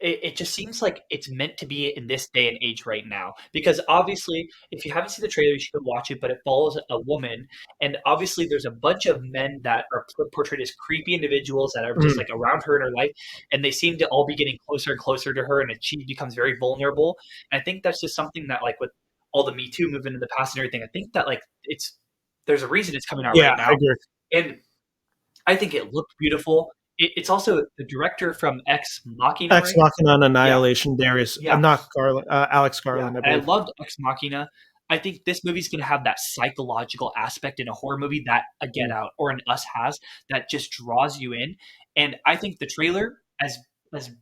it just seems like it's meant to be in this day and age right now. Because obviously, if you haven't seen the trailer, you should go watch it. But it follows a woman, and obviously, there's a bunch of men that are portrayed as creepy individuals that are just Mm. like around her in her life, and they seem to all be getting closer and closer to her, and she becomes very vulnerable. And I think that's just something that, like, with all the Me Too movement in the past and everything, I think that like there's a reason it's coming out Yeah, right I now, agree. and I think it looked beautiful. It's also the director from Ex Machina, Ex right? Machina and Yeah, Annihilation. Darius, yeah, not Garland, Alex yeah. Garland, I And I believe. loved Ex Machina. I think this movie's gonna have that psychological aspect in a horror movie that a Get Mm. Out or an Us has that just draws you in. And I think the trailer, as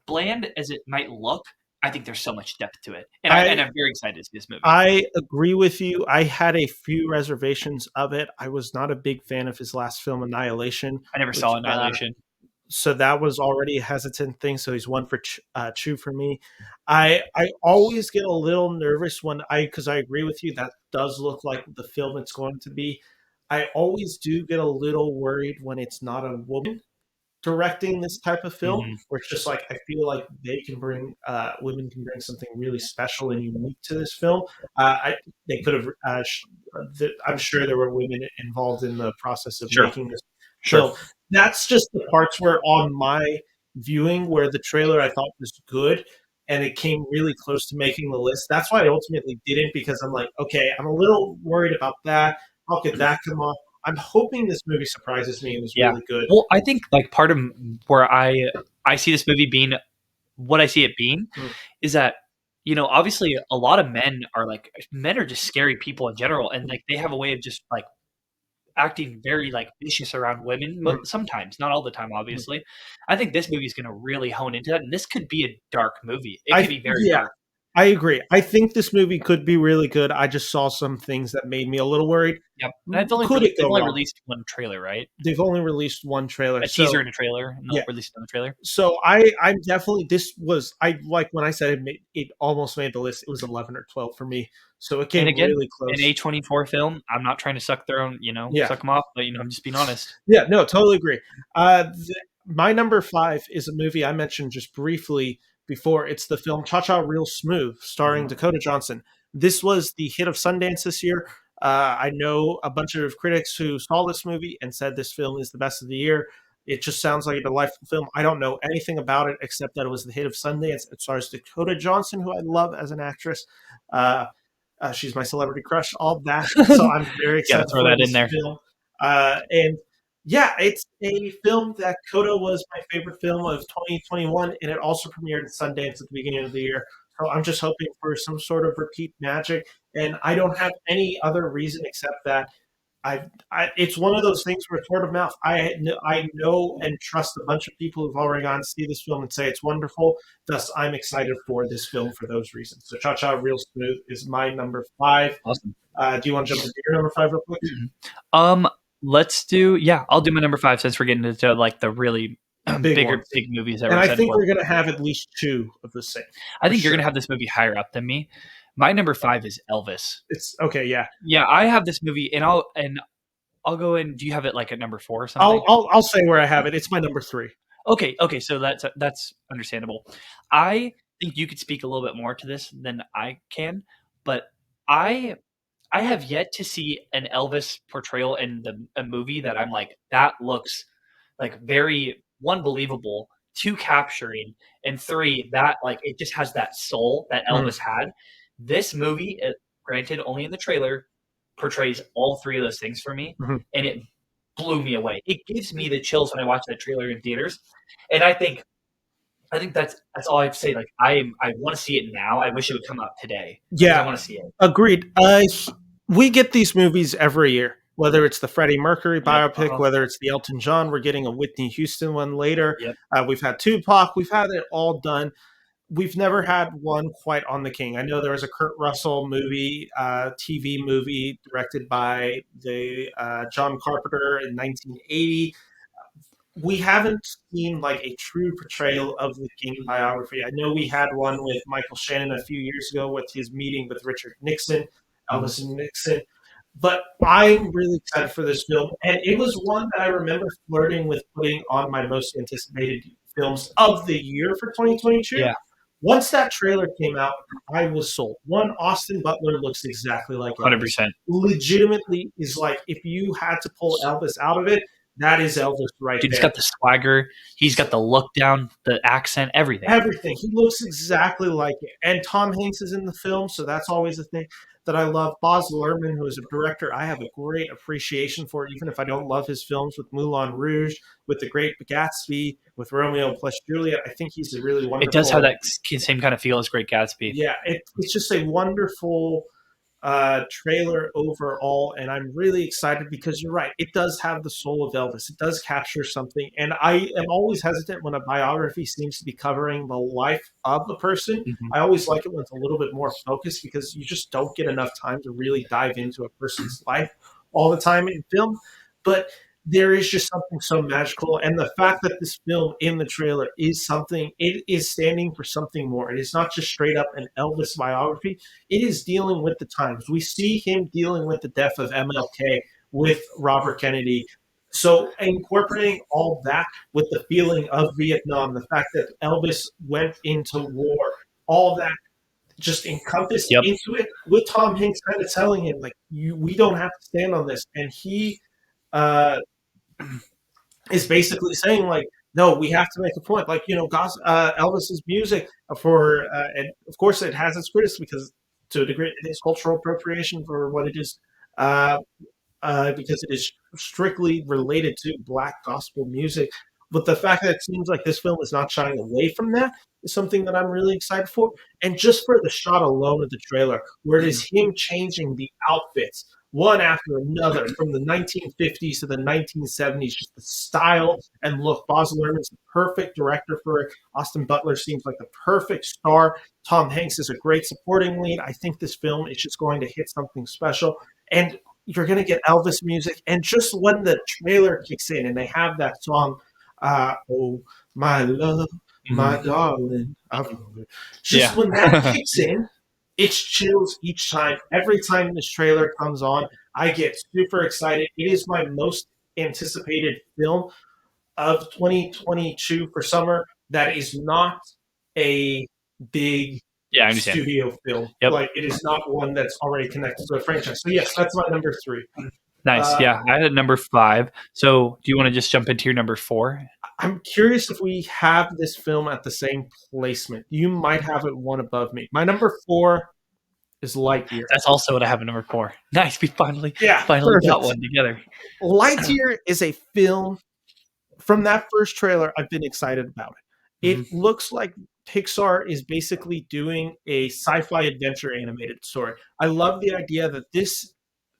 bland as it might look, I think there's so much depth to it, and I'm I very excited to see this movie. I agree with you. I had a few reservations of it. I was not a big fan of his last film, Annihilation, I never which saw Annihilation. so that was already a hesitant thing. So he's one for Chew for me. I always get a little nervous when because I agree with you that does look like the film it's going to be. I always do get a little worried when it's not a woman directing this type of film, Mhm. where it's just like I feel like they can bring women can bring something really special and unique to this film. They could have. I'm sure there were women involved in the process of Sure, making this sure. film. That's just the parts where on my viewing where the trailer I thought was good and it came really close to making the list. That's why I ultimately didn't, because I'm like, okay, I'm a little worried about that. How could that come off? I'm hoping this movie surprises me and is Yeah. really good. Well, I think like part of where I see this movie being what I see it being Mm. is that, obviously a lot of men are just scary people in general, and like they have a way of just like acting very like vicious around women Mm. sometimes, not all the time, Mm. obviously. I think this movie is going to really hone into that, and this could be a dark movie. It could I be very Yeah, dark. I agree. I think this movie could be really good. I just saw some things that made me a little worried. Yep. And Could it they've go only wrong? released one trailer, right? They've only released one trailer, A teaser so and a trailer, and they'll yeah. release another trailer. So I'm definitely I like when I said it almost made the list. It was 11 or 12 for me, so it And came again, really an close. A24 film. I'm not trying to suck their own, Yeah, suck them off, but I'm just being honest. yeah, no, totally agree. My number five is a movie I mentioned just briefly before. It's the film Cha Cha Real Smooth, starring Mhm. Dakota Johnson. This was the hit of Sundance this year. I know a bunch of critics who saw this movie and said this film is the best of the year. It just sounds like a delightful film. I don't know anything about it except that it was the hit of Sundance. It stars Dakota Johnson, who I love as an actress. Uh, she's my celebrity crush, all that. So I'm very Gotta excited throw for that in this there. film. And yeah, it's a film that Coda was my favorite film of 2021, and it also premiered at Sundance at the beginning of the year. So I'm just hoping for some sort of repeat magic, and I don't have any other reason except that it's one of those things where it's word of mouth. I know and trust a bunch of people who've already gone to see this film and say it's wonderful. Thus, I'm excited for this film for those reasons. So, Cha Cha Real Smooth is my number five. Awesome. Do you want to jump into your number five real quick? Um, I'll do my number 5 since we're getting into like the really Big ones. big movies that And we're I excited think for. we're going to have at least two of the same. I think for you're sure. gonna have this movie higher up than me. My number 5 is Elvis. It's okay. Yeah. Yeah, I have this movie, and I'll go in. Do you have it like at number 4 or something? I'll say where I have it. It's my number three. Okay, so that's understandable. I think you could speak a little bit more to this than I can, but I I have yet to see an Elvis portrayal in a movie that I'm like, that looks like very one believable, two capturing, and three that like it just has that soul that Mhm. Elvis had. This movie, granted only in the trailer, portrays all three of those things for me, Mhm. and it blew me away. It gives me the chills when I watch that trailer in theaters, and I think that's all I have to say. Like I want to see it now. I wish it would come out today because I Yeah, want to see it. agreed. We get these movies every year, whether it's the Freddie Mercury Yep. biopic, whether it's the Elton John. We're getting a Whitney Houston one later. Yep. We've had Tupac. We've had it all done. We've never had one quite on the king. I know there was a Kurt Russell movie, TV movie directed by the John Carpenter in 1980. We haven't seen like a true portrayal of the king biography. I know we had one with Michael Shannon a few years ago with his meeting with Richard Nixon, Mhm. Elvis and Nixon. But I'm really excited for this film, and it was one that I remember flirting with putting on my most anticipated films of the year for 2022. Yeah. Once that trailer came out, I was sold. One, Austin Butler looks exactly like Hundred Elvis. percent. Legitimately is like if you had to pull Elvis out of it, that is Elvis right Dude, he's there. got the swagger. He's got the look down, the accent, everything. Everything. He looks exactly like it. And Tom Hanks is in the film, so that's always a thing that I love. Baz Luhrmann, who is a director, I have a great appreciation for, even if I don't love his films with Moulin Rouge, with The Great Gatsby, with Romeo plus Juliet. I think he's a really It does have wonderful. that same kind of feel as Great Gatsby. Yeah, it's just a wonderful trailer overall, and I'm really excited because you're right. It does have the soul of Elvis. It does capture something, and I am always hesitant when a biography seems to be covering the life of the person. Mhm. I always like it when it's a little bit more focused because you just don't get enough time to really dive into a person's life all the time in film. But there is just something so magical, and the fact that this film in the trailer is something, it is standing for something more. It is not just straight up an Elvis biography. It is dealing with the times. We see him dealing with the death of MLK, with Robert Kennedy. So incorporating all that with the feeling of Vietnam, the fact that Elvis went into war, all that just encompassed Yep. into it, with Tom Hanks kind of telling him like, we don't have to stand on this," and he uh, is basically saying like, no, we have to make a point. Like, Elvis's music and of course it has its critics because to a degree it is cultural appropriation for what it is, uh, because it is strictly related to black gospel music. But the fact that it seems like this film is not shying away from that is something that I'm really excited for. And just for the shot alone of the trailer, where it is him changing the outfits one after another from the 1950s to the 1970s, just the style and look. Baz Luhrmann's the perfect director for it. Austin Butler seems like the perfect star. Tom Hanks is a great supporting lead. I think this film is just going to hit something special. And you're going to get Elvis music. And just when the trailer kicks in and they have that song, "Oh, my love, my Mhm. darling," just Yeah. when that kicks in, it's chills each time. Every time this trailer comes on, I get super excited. It is my most anticipated film of 2022 for summer that is not a big Yeah, I understand. studio film. Yep. Like, it is not one that's already connected to a franchise. So yes, that's my number three. Nice. Uh, Yeah, I had number 5. So, do you want to just jump into your number 4? I'm curious if we have this film at the same placement. You might have it one above me. My number four is Lightyear. That's also what I have at number 4. Nice. We finally Yeah, finally got perfect. one together. Lightyear is a film. From that first trailer, I've been excited about it. Mhm. It looks like Pixar is basically doing a sci-fi adventure animated story. I love the idea that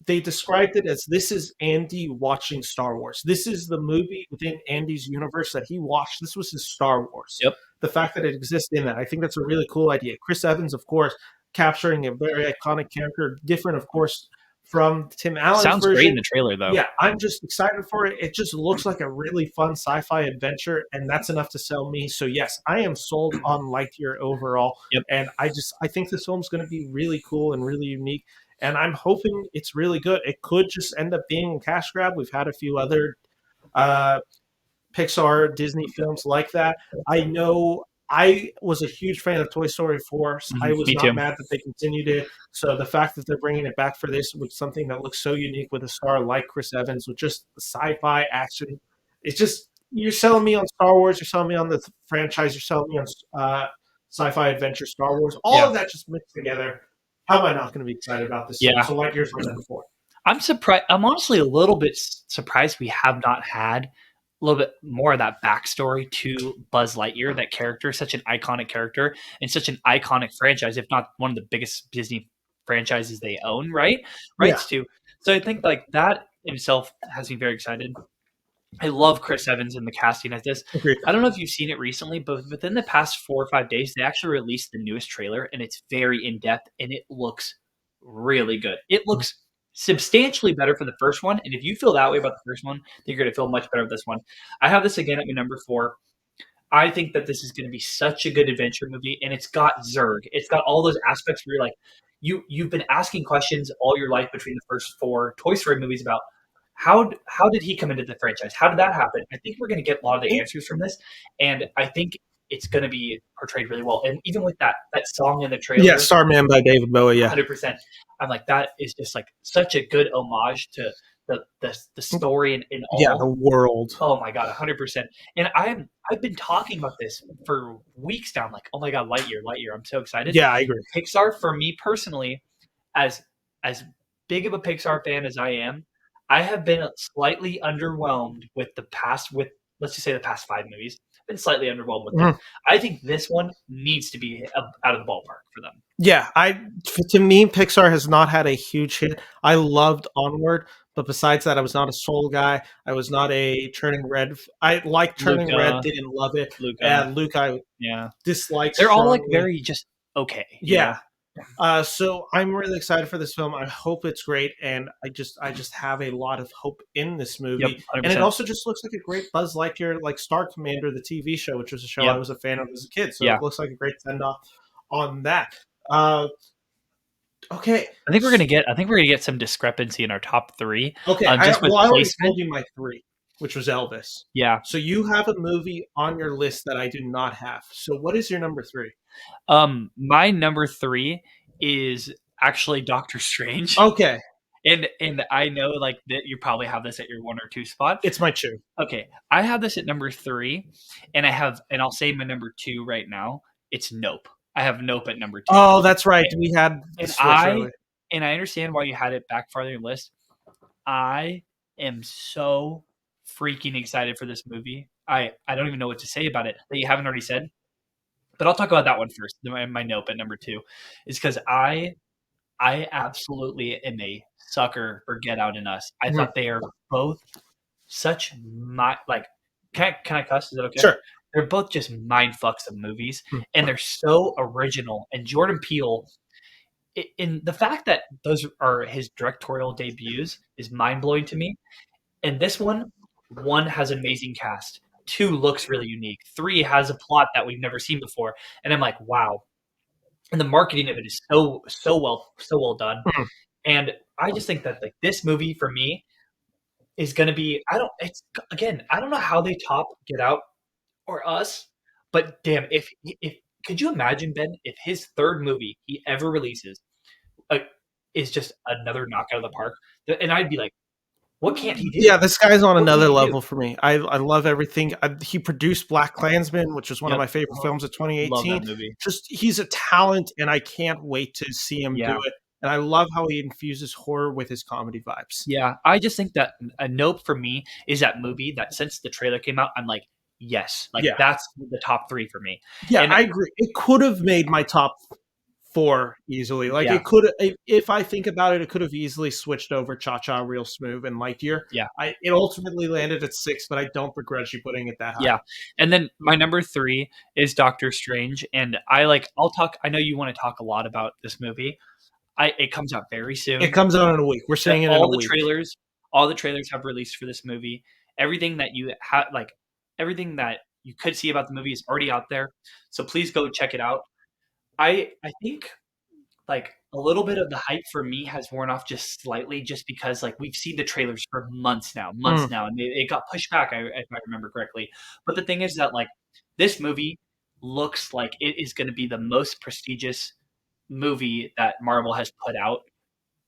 they described it as, this is Andy watching Star Wars. This is the movie within Andy's universe that he watched. This was his Star Wars. Yep. The fact that it exists in that, I think that's a really cool idea. Chris Evans, of course, capturing a very iconic character, different, of course, from Tim Allen's Sounds great version. in the trailer though. Yeah, I'm just excited for it. It just looks like a really fun sci-fi adventure, and that's enough to sell me. So yes, I am sold on Lightyear overall, Yep. and I think this film's going to be really cool and really unique, and I'm hoping it's really good. It could just end up being a cash grab. We've had a few other uh, Pixar, Disney films like that. I know I was a huge fan of Toy Story 4. I was Me not too. mad that they continued it. So the fact that they're bringing it back for this with something that looks so unique with a star like Chris Evans, with just sci-fi action, it's just, you're selling me on Star Wars, you're selling me on the franchise, you're selling me on sci-fi adventure Star Wars. All Yeah. of that just mixed together. How am I not going to be excited about this film? Yeah. So Lightyear's my number four. I'm surprised. I'm honestly a little bit surprised we have not had a little bit more of that backstory to Buzz Lightyear. That character, such an iconic character and such an iconic franchise, if not one of the biggest Disney franchises they own, right? Yeah, Rights to. So I think like that in itself has me very excited. I love Chris Evans in the casting as this. agreed. I don't know if you've seen it recently, but within the past 4 or 5 days, they actually released the newest trailer, and it's very in depth, and it looks really good. It looks substantially better for the first one, and if you feel that way about the first one, then you're going to feel much better with this one. I have this again at my number 4. I think that this is going to be such a good adventure movie, and it's got Zurg. It's got all those aspects where you're like, you've been asking questions all your life between the first 4 Toy Story movies about how did he come into the franchise? How did that happen? I think we're going to get a lot of the answers from this, and I think it's going to be portrayed really well. And even with that song in the Yeah, trailer, Starman by David Bowie. Yeah, 100%. I'm like, that is just like such a good homage to the story and yeah, the all. world. Oh my god, 100%. And I've been talking about this for weeks now. I'm like, oh my god, Lightyear, Lightyear. I'm so excited. Yeah, I agree. Pixar, for me personally, as as big of a Pixar fan as I am, I have been slightly underwhelmed with the past with let's just say the past 5 movies. Been slightly underwhelmed with them. Mhm. I think this one needs to be out of the ballpark for them. Yeah, to me, Pixar has not had a huge hit. I loved Onward, but besides that, I was not a Soul guy. I was not a Turning Red. I liked Turning Red, Luca, didn't love it. Luca, And Luke, I yeah, disliked they're all like strongly. very just okay, you Yeah. know. So I'm really excited for this film. I hope it's great, and I just have a lot of hope in this Yep, movie. And it 100%. also just looks like a great Buzz Lightyear, like Star Commander, the TV show, which was a show I Yep, was a fan of as a kid. So yeah. it looks like a great send off on that. Uh, okay, I think we're gonna get some discrepancy in our top 3, okay. just with I already placement. told you my three, which was Elvis. Yeah. So you have a movie on your list that I do not have. So what is your number 3? My number 3 is actually Doctor Strange. Okay, And I know like that you probably have this at your 1 or 2 spot. it's my 2. Okay, I have this at number 3, and I'll say my number 2 right now. It's Nope. I have Nope at number 2. Oh, that's right. We had the And switch earlier. I understand why you had it back farther in your list. I am so freaking excited for this movie. I don't even know what to say about it that you haven't already said. But I'll talk about that one first. My Nope at number 2 is because I absolutely am a sucker for Get Out and Us. I Mhm. thought they are both such like. Can I cuss? Is that okay? Sure. They're both just mind fucks of movies, Hmm. and they're so original. And Jordan Peele, in the fact that those are his directorial debuts, is mind blowing to me. And this one has an amazing cast. 2 looks really unique. 3 has a plot that we've never seen before, and I'm like, wow. And the marketing of it is so well done. Mhm. And I just think that like this movie for me is going to be I don't know how they top Get Out or Us, but damn if could you imagine, Ben, if his 3rd movie he ever releases uh, is just another knockout of the park, and I'd be like, what can't he do? Yeah, this guy's on What can another he do? level for me. I love everything. He produced Black Klansman, which was one of Yep. my favorite films of Love 2018. that movie. Just he's a talent, and I can't wait to see him Yeah. do it. And I love how he infuses horror with his comedy vibes. Yeah, I just think that a Nope for me is that movie that since the trailer came out, I'm like, yes, like Yeah. that's the top 3 for me. Yeah, And I agree. It could have made my top 4 easily. Like Yeah. it could, if I think about it, it could have easily switched over Cha Cha, Real Smooth, and Lightyear. Yeah. It ultimately landed at 6, but I don't begrudge you putting it that high. Yeah. And then my number 3 is Doctor Strange. And I know you want to talk a lot about this movie. It comes out very soon. It comes out in a week. We're saying it in a week. All the trailers have released for this movie. Everything that everything that you could see about the movie is already out there. So please go check it out. I think like a little bit of the hype for me has worn off just slightly, just because like we've seen the trailers for months now, and it got pushed back, if I remember correctly. But the thing is that like this movie looks like it is going to be the most prestigious movie that Marvel has put out,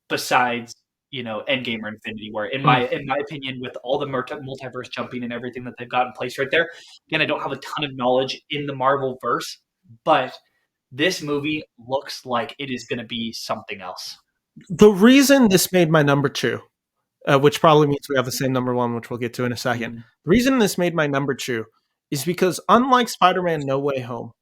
besides Endgame or Infinity War. In my opinion, with all the multiverse jumping and everything that they've got in place right there. Again, I don't have a ton of knowledge in the Marvel verse, but this movie looks like it is going to be something else. The reason this made my number 2, which probably means we have the same number 1, which we'll get to in a second. The reason this made my number 2 is because unlike Spider-Man No Way Home,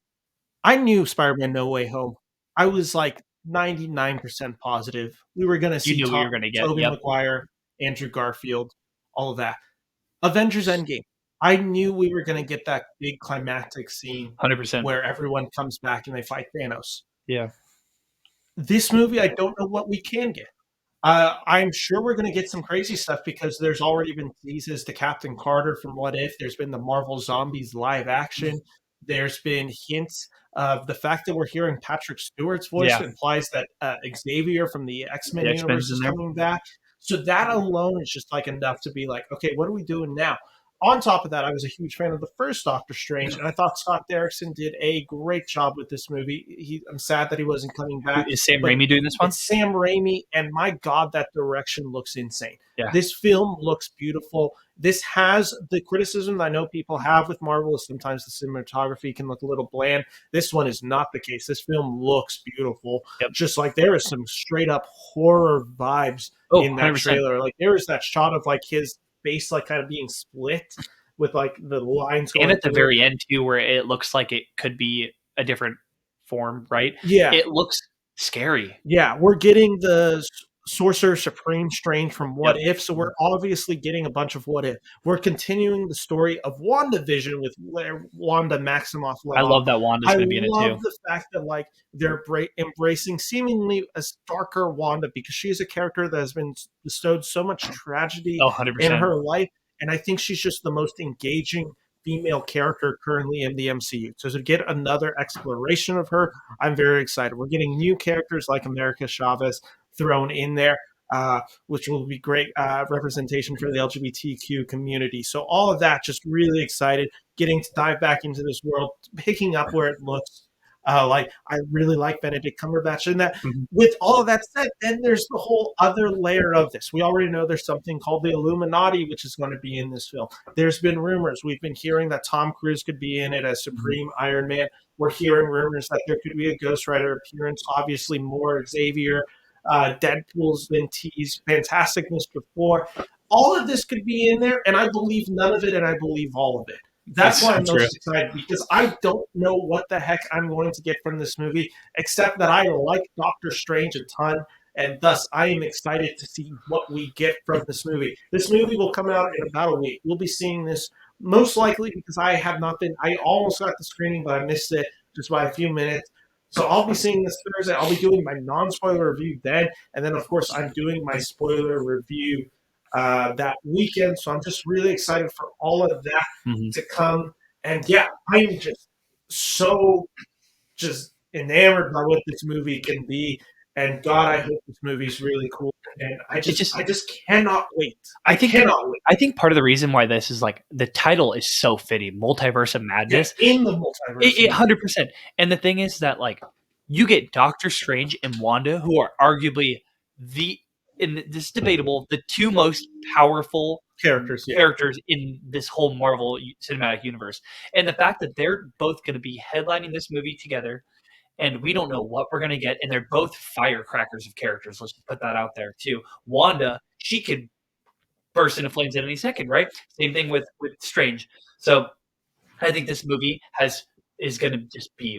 I knew Spider-Man No Way Home. I was like 99% positive we were going to see You knew we were going to get Tobey Maguire, Andrew Garfield, all of that. Avengers Endgame. I knew we were going to get that big climactic scene 100%. where everyone comes back and they fight Thanos. Yeah. This movie, I don't know what we can get. I'm sure we're going to get some crazy stuff because there's already been teases to Captain Carter from What If. There's been the Marvel Zombies live action. There's been hints of the fact that we're hearing Patrick Stewart's voice implies that Xavier from the X-Men universe is coming back. So that alone is just like enough to be like, okay, what are we doing now? On top of that, I was a huge fan of the first Doctor Strange, and I thought Scott Derrickson did a great job with this movie. I'm sad that he wasn't coming back. Is Sam Raimi doing this one? It's Sam Raimi, and my God, that direction looks insane. Yeah. This film looks beautiful. This has the criticism that I know people have with Marvel is sometimes the cinematography can look a little bland. This one is not the case. This film looks beautiful. Yep. Just like there is some straight up horror vibes in that 100%. trailer. Like there is that shot of like his face like kind of being split with like the lines And going at the through it. very end too, where it looks like it could be a different form, right? Yeah, It looks scary. yeah, we're getting the Sorcerer Supreme strange from What Yep. If, so we're obviously getting a bunch of What If. We're continuing the story of WandaVision with where Wanda Maximoff I left off. love that Wanda's I going to be in it love too. the fact that like they're embracing seemingly a darker Wanda because she is a character that has been bestowed so much tragedy Oh, in 100%. her life, and I think she's just the most engaging female character currently in the MCU. So to get another exploration of her, I'm very excited. We're getting new characters like America Chavez thrown in there, which will be great representation for the LGBTQ community. So all of that, just really excited, getting to dive back into this world, picking up where it looks. Like I really like Benedict Cumberbatch in that. Mhm. With all of that said, then there's the whole other layer of this. We already know there's something called the Illuminati, which is going to be in this film. There's been rumors. We've been hearing that Tom Cruise could be in it as Supreme Iron Man. We're hearing rumors that there could be a Ghost Rider appearance. Obviously, more Xavier. Deadpool's been teased. Fantastic Mr. Four. All of this could be in there, and I believe none of it, and I believe all of it. That's It's why so I'm true. most excited because I don't know what the heck I'm going to get from this movie, except that I like Doctor Strange a ton, and thus I am excited to see what we get from this movie. This movie will come out in about a week. We'll be seeing this most likely because I have not been. I almost got the screening, but I missed it just by a few minutes. So I'll be seeing this Thursday. I'll be doing my non-spoiler review then, and then of course I'm doing my spoiler review that weekend. So I'm just really excited for all of that Mhm. to come. And yeah, I'm just so just enamored by what this movie can be. And God, I hope this movie's really cool. And It just I just cannot wait. I I think cannot wait. I think part of the reason why this is like the title is so fitting, Multiverse of Yeah, Madness. in the multiverse. It 100%. And the thing is that like you get Doctor Strange and Wanda, who are arguably the and this is debatable, the two most powerful Characters, yeah. characters in this whole Marvel cinematic universe. And the fact that they're both going to be headlining this movie together, and we don't know what we're going to get, and they're both firecrackers of characters. Let's just put that out there too. Wanda, she could burst into flames at any second, right? Same thing with Strange. So I think this movie is going to just be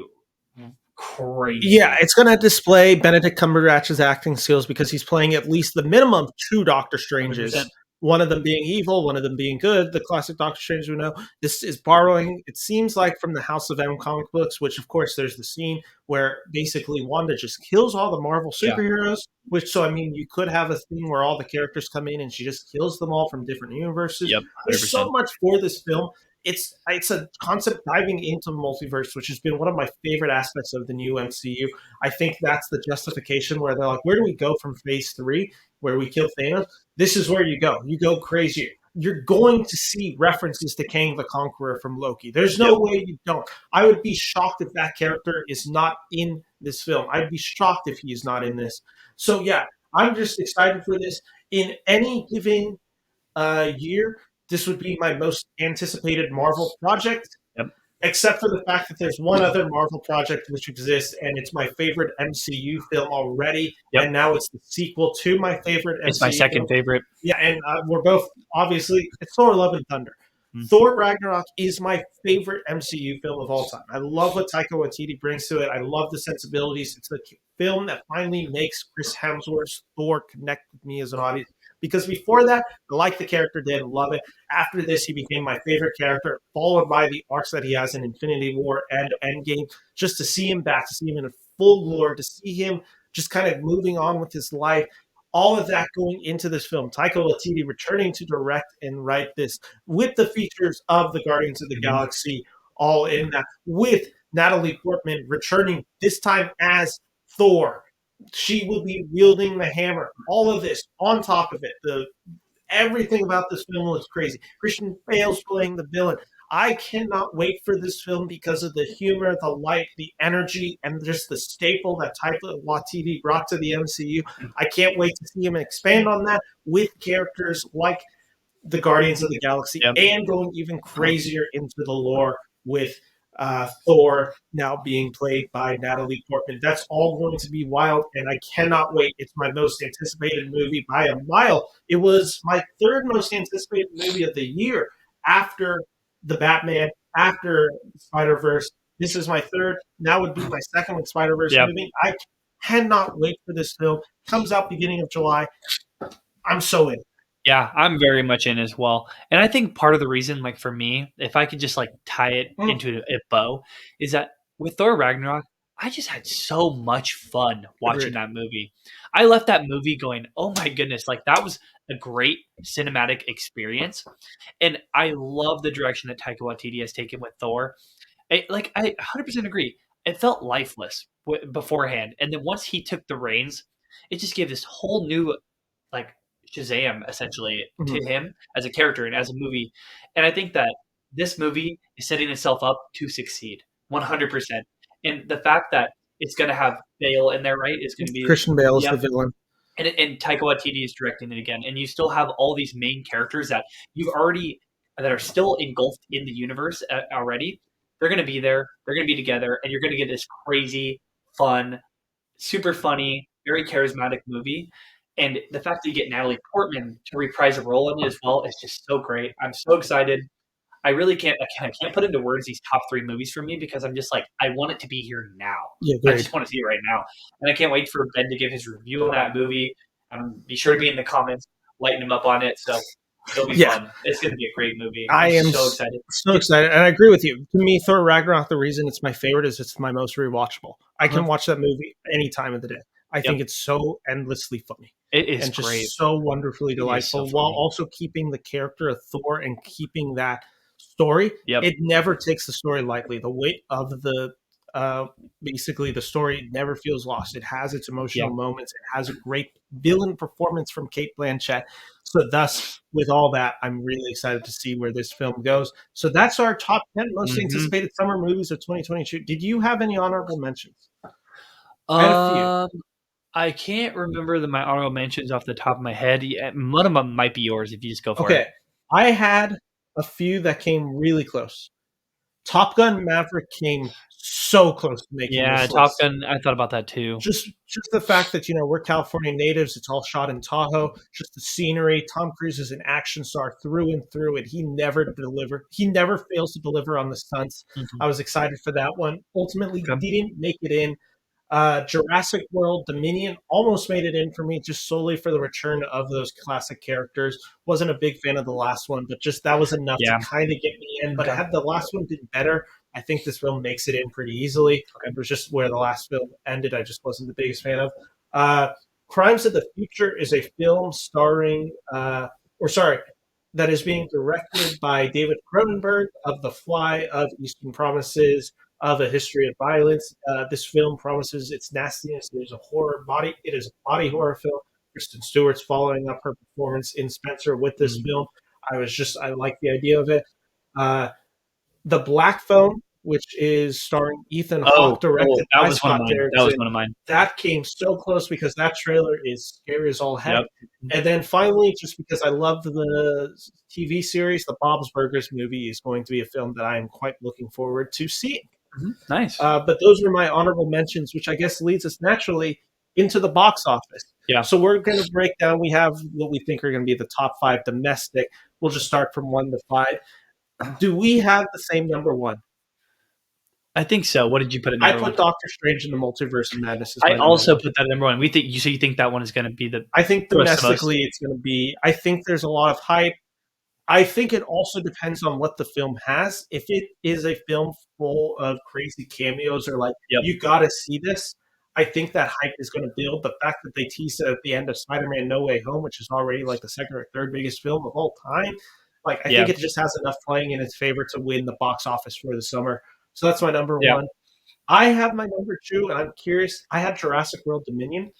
crazy. Yeah, it's going to display Benedict Cumberbatch's acting skills because he's playing at least the minimum two Doctor Stranges. 100%. One of them being evil, one of them being good. The classic Doctor Strange we know. This is borrowing, it seems like, from the House of M comic books, which, of course, there's the scene where basically Wanda just kills all the Marvel superheroes. Which, so, I mean, you could have a thing where all the characters come in and she just kills them all from different universes. Yep, There's 100%. so much for this film. It's a concept diving into multiverse, which has been one of my favorite aspects of the new MCU. I think that's the justification where they're like, where do we go from phase 3, where we kill Thanos? This is where you go. You go crazier. You're going to see references to Kang the Conqueror from Loki. There's no way you don't. I would be shocked if that character is not in this film. I'd be shocked if he is not in this. So yeah, I'm just excited for this. In any given year, this would be my most anticipated Marvel project, Yep. except for the fact that there's one other Marvel project which exists, and it's my favorite MCU film already, Yep. and now it's the sequel to my favorite MCU It's my second film. favorite. Yeah, and we're both, obviously, it's Thor Love and Thunder. Mhm. Thor Ragnarok is my favorite MCU film of all time. I love what Taika Waititi brings to it. I love the sensibilities. It's the film that finally makes Chris Hemsworth's Thor connect with me as an audience. Because before that, I liked the character, didn't love it. After this, he became my favorite character, followed by the arcs that he has in Infinity War and Endgame. Just to see him back, to see him in full glory, to see him just kind of moving on with his life. All of that going into this film. Taika Waititi returning to direct and write this with the features of the Guardians of the Galaxy all in that, with Natalie Portman returning this time as Thor. She will be wielding the hammer. All of this on top of it. Everything about this film looks crazy. Christian Bale's playing the villain. I cannot wait for this film because of the humor, the light, the energy, and just the staple that Taika Waititi brought to the MCU. I can't wait to see him expand on that with characters like the Guardians of the Galaxy and going even crazier into the lore with Thor now being played by Natalie Portman. That's all going to be wild, and I cannot wait. It's my most anticipated movie by a mile. It was my third most anticipated movie of the year. after the Batman, after Spider-Verse. This is my third. Now would be my second with Spider-Verse Yeah. movie. I cannot wait for this film. Comes out beginning of July. I'm so in. Yeah, I'm very much in as well. And I think part of the reason, like for me, if I could just like tie it Mm, into a bow, is that with Thor Ragnarok, I just had so much fun watching agreed. that movie. I left that movie going, oh my goodness, like that was a great cinematic experience. And I love the direction that Taika Waititi has taken with Thor. I 100% agree. It felt lifeless beforehand. And then once he took the reins, it just gave this whole new like Shazam essentially to Mhm. him as a character and as a movie. And I think that this movie is setting itself up to succeed 100%. And the fact that it's going to have Bale in there, right? Is going to be Christian Bale is the yep. villain. And Taika Waititi is directing it again, and you still have all these main characters that you've already that are still engulfed in the universe already. They're going to be there. They're going to be together, and you're going to get this crazy, fun, super funny, very charismatic movie. And the fact that you get Natalie Portman to reprise a role in it as well is just so great. I'm so excited. I really can't put into words these top three movies for me because I'm just like I want it to be here now. Yeah, I agreed. just want to see it right now, and I can't wait for Ben to give his review on that movie. Be sure to be in the comments, lighten him up on it. So it'll be Yeah, fun. It's going to be a great movie. I I'm am so excited. so excited, and I agree with you. To me, Thor Ragnarok, the reason it's my favorite is it's my most rewatchable. I Uh-huh. can watch that movie any time of the day. I Yep, think it's so endlessly funny it is and great. just so wonderfully It is so delightful, while funny. also keeping the character of Thor and keeping that story. Yep. It never takes the story lightly. The weight of the uh, basically the story never feels lost. It has its Yeah. emotional moments. It has a great villain performance from Kate Blanchett. So, thus, with all that, I'm really excited to see where this film goes. So, that's our top 10 most hmm anticipated summer movies of 2022. Did you have any honorable mentions? I had a few. Um, I can't remember my honorable mentions off the top of my head. Yeah, one of them might be yours if you just go for it. Okay. I had a few that came really close. Top Gun Maverick came so close to making Yeah, this Top list. Gun. I thought about that too. Just the fact that we're California natives, it's all shot in Tahoe, just the scenery. Tom Cruise is an action star through and through, and he never fails to deliver on the stunts. Mhm. I was excited for that one. Ultimately Okay. didn't make it in. Jurassic World Dominion almost made it in for me, just solely for the return of those classic characters. Wasn't a big fan of the last one, but just that was enough to Yeah. kind of get me in. But Okay. had the last one been better, I think this film makes it in pretty easily. Okay. It was just where the last film ended. I just wasn't the biggest fan of. Uh, Crimes of the Future is a film starring, or sorry, that is being directed by David Cronenberg of The Fly, of Eastern Promises, of A History of Violence. This film promises its nastiness. There's a horror body. It is a body horror film. Kristen Stewart's following up her performance in Spencer with this Mhm. film. I like the idea of it. Uh, the Black Phone, which is starring Ethan Hawke, Oh, directed that by was one of Scott mine. That was Derrickson. one of mine. That came so close because that trailer is scary as all heck. Yep. And then finally, just because I love the TV series, the Bob's Burgers movie is going to be a film that I am quite looking forward to seeing. Nice. But those were my honorable mentions, which I guess leads us naturally into the box office. Yeah. So we're going to break down. We have what we think are going to be the top five domestic. We'll just start from 1 to 5. Do we have the same number one? I think so. What did you put at I number put one? Doctor Strange in the Multiverse of Madness as I my number also one. put that at number one. You think that one is going to be the I think gross the most? domestically it's going to be. I think there's a lot of hype. I think it also depends on what the film has. If it is a film full of crazy cameos or like Yep. you got to see this, I think that hype is going to build. The fact that they teased it at the end of Spider-Man: No Way Home, which is already like the second or third biggest film of all time, like I Yeah. think it just has enough playing in its favor to win the box office for the summer. So that's my number Yeah. one. I have my number two, and I'm curious. I had Jurassic World Dominion.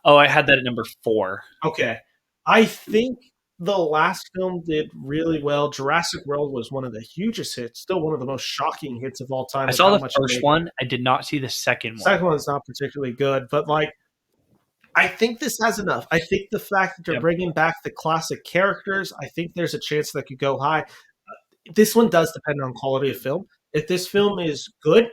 Oh, I had that at number 4. Okay. I think the last film did really well. Jurassic World was one of the hugest hits, still one of the most shocking hits of all time I with saw how the much it first made. one. I did not see the second one. Second one's not particularly good, but like I think this has enough. I think the fact that they're Yep. bringing back the classic characters, I think there's a chance that could go high. This one does depend on quality of film. If this film is good,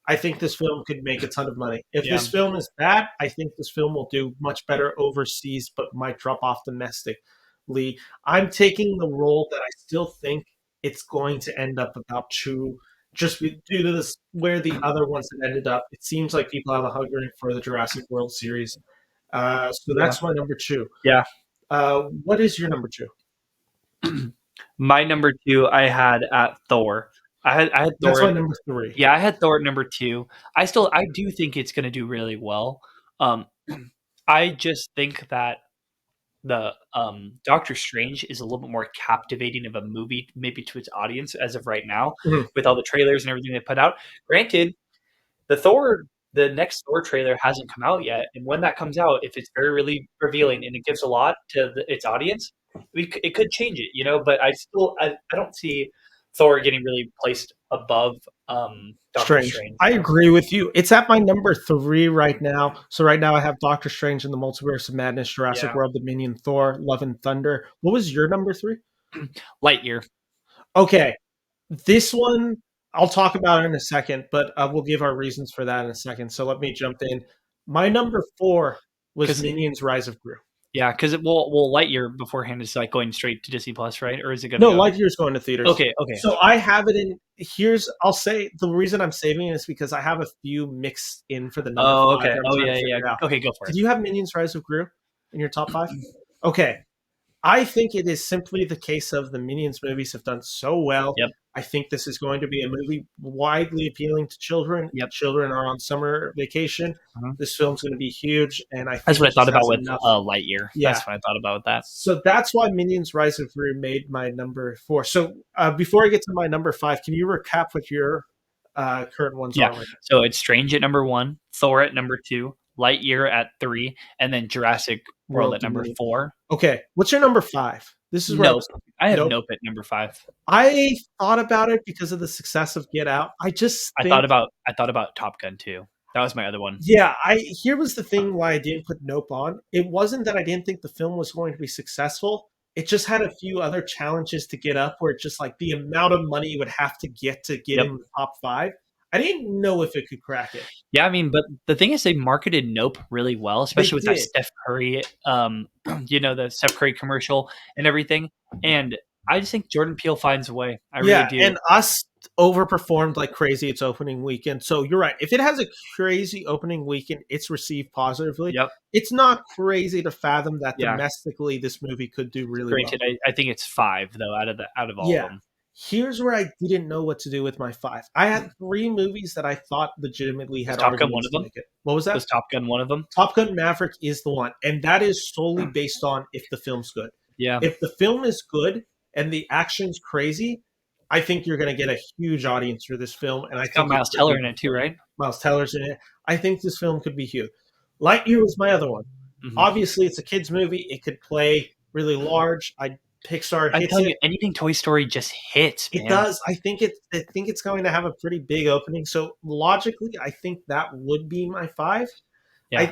I think this film could make a ton of money. If Yeah. this film is bad, I think this film will do much better overseas, but might drop off domestically. I'm taking the role that I still think it's going to end up about two. Just due to this, where the other ones have ended up, it seems like people have a hunger for the Jurassic World series. So Yeah. that's my number two. Yeah. What is your number two? My number two, I had at Thor. I had That's Thor. my number three. Yeah, I had Thor at number two. I do think it's going to do really well. Um, I just think that the Doctor Strange is a little bit more captivating of a movie, maybe to its audience as of right now, Mhm. with all the trailers and everything they put out. Granted, the next Thor trailer hasn't come out yet, and when that comes out, if it's very really revealing and it gives a lot to its audience, it could change it, you know. But I don't see Thor getting really placed above Doctor Strange. Strange. I You know? agree with you. It's at my number three right now. So right now I have Doctor Strange in the Multiverse of Madness, Jurassic Yeah, World, Dominion, Thor, Love and Thunder. What was your number three? Lightyear. Okay, this one I'll talk about in a second, but we'll give our reasons for that in a second. So let me jump in. My number four was Because Minions: Rise of Gru. yeah, because Lightyear beforehand is like going straight to Disney Plus, right? Or is it going to No, go? Lightyear's going to theaters. Okay, okay. So I have it in. I'll say the reason I'm saving it is because I have a few mixed in for the number Oh, five okay. that I'm Oh, trying yeah, to yeah. figure out. Okay, go for Did it. you have Minions: Rise of Gru in your top five? Okay, I think it is simply the case of the Minions movies have done so well. Yep. I think this is going to be a movie widely appealing to children. Yep. Children are on summer vacation. Mhm. This film's going to be huge, and I That's think what I it thought just about has with enough. Lightyear. Yeah. That's what I thought about with that. So that's why Minions: Rise of Gru made my number four. So before I get to my number five, can you recap what your current ones Yeah. are? Right now? So it's Strange at number one, Thor at number two, Lightyear at three, and then Jurassic World World at number Dominion. four. Okay, what's your number five? This is where Nope. I have nope. Nope at number five. I thought about it because of the success of Get Out. I just I think thought about Top Gun too. That was my other one. yeah, I here was the thing why I didn't put Nope on. It wasn't that I didn't think the film was going to be successful. It just had a few other challenges to get up where it's just like the amount of money you would have to get Yep. in the top five. I didn't know if it could crack it. Yeah, I mean, but the thing is, they marketed Nope really well, especially with that did. Steph Curry, the Steph Curry commercial and everything. And I just think Jordan Peele finds a way. I really Yeah, do. and Us overperformed like crazy its opening weekend. So you're right. If it has a crazy opening weekend, it's received positively. Yep. It's not crazy to fathom that Yeah. domestically this movie could do really Granted, well. I think it's five though out of all Yeah. of them. Here's where I didn't know what to do with my five. I had three movies that I thought legitimately had Was Top Gun one arguments of to them? make it. What was that? Was Top Gun one of them? Top Gun Maverick is the one, and that is solely based on if the film's good. Yeah. If the film is good and the action's crazy, I think you're going to get a huge audience for this film. And I It's got think Miles Teller in it too, right? Miles Teller's in it. I think this film could be huge. Lightyear was my other one. Mhm. Obviously, it's a kids' movie. It could play really large. Pixar I hits tell it. you, anything Toy Story just hits, man. It does. I think it's going to have a pretty big opening. So logically, I think that would be my five. Yeah.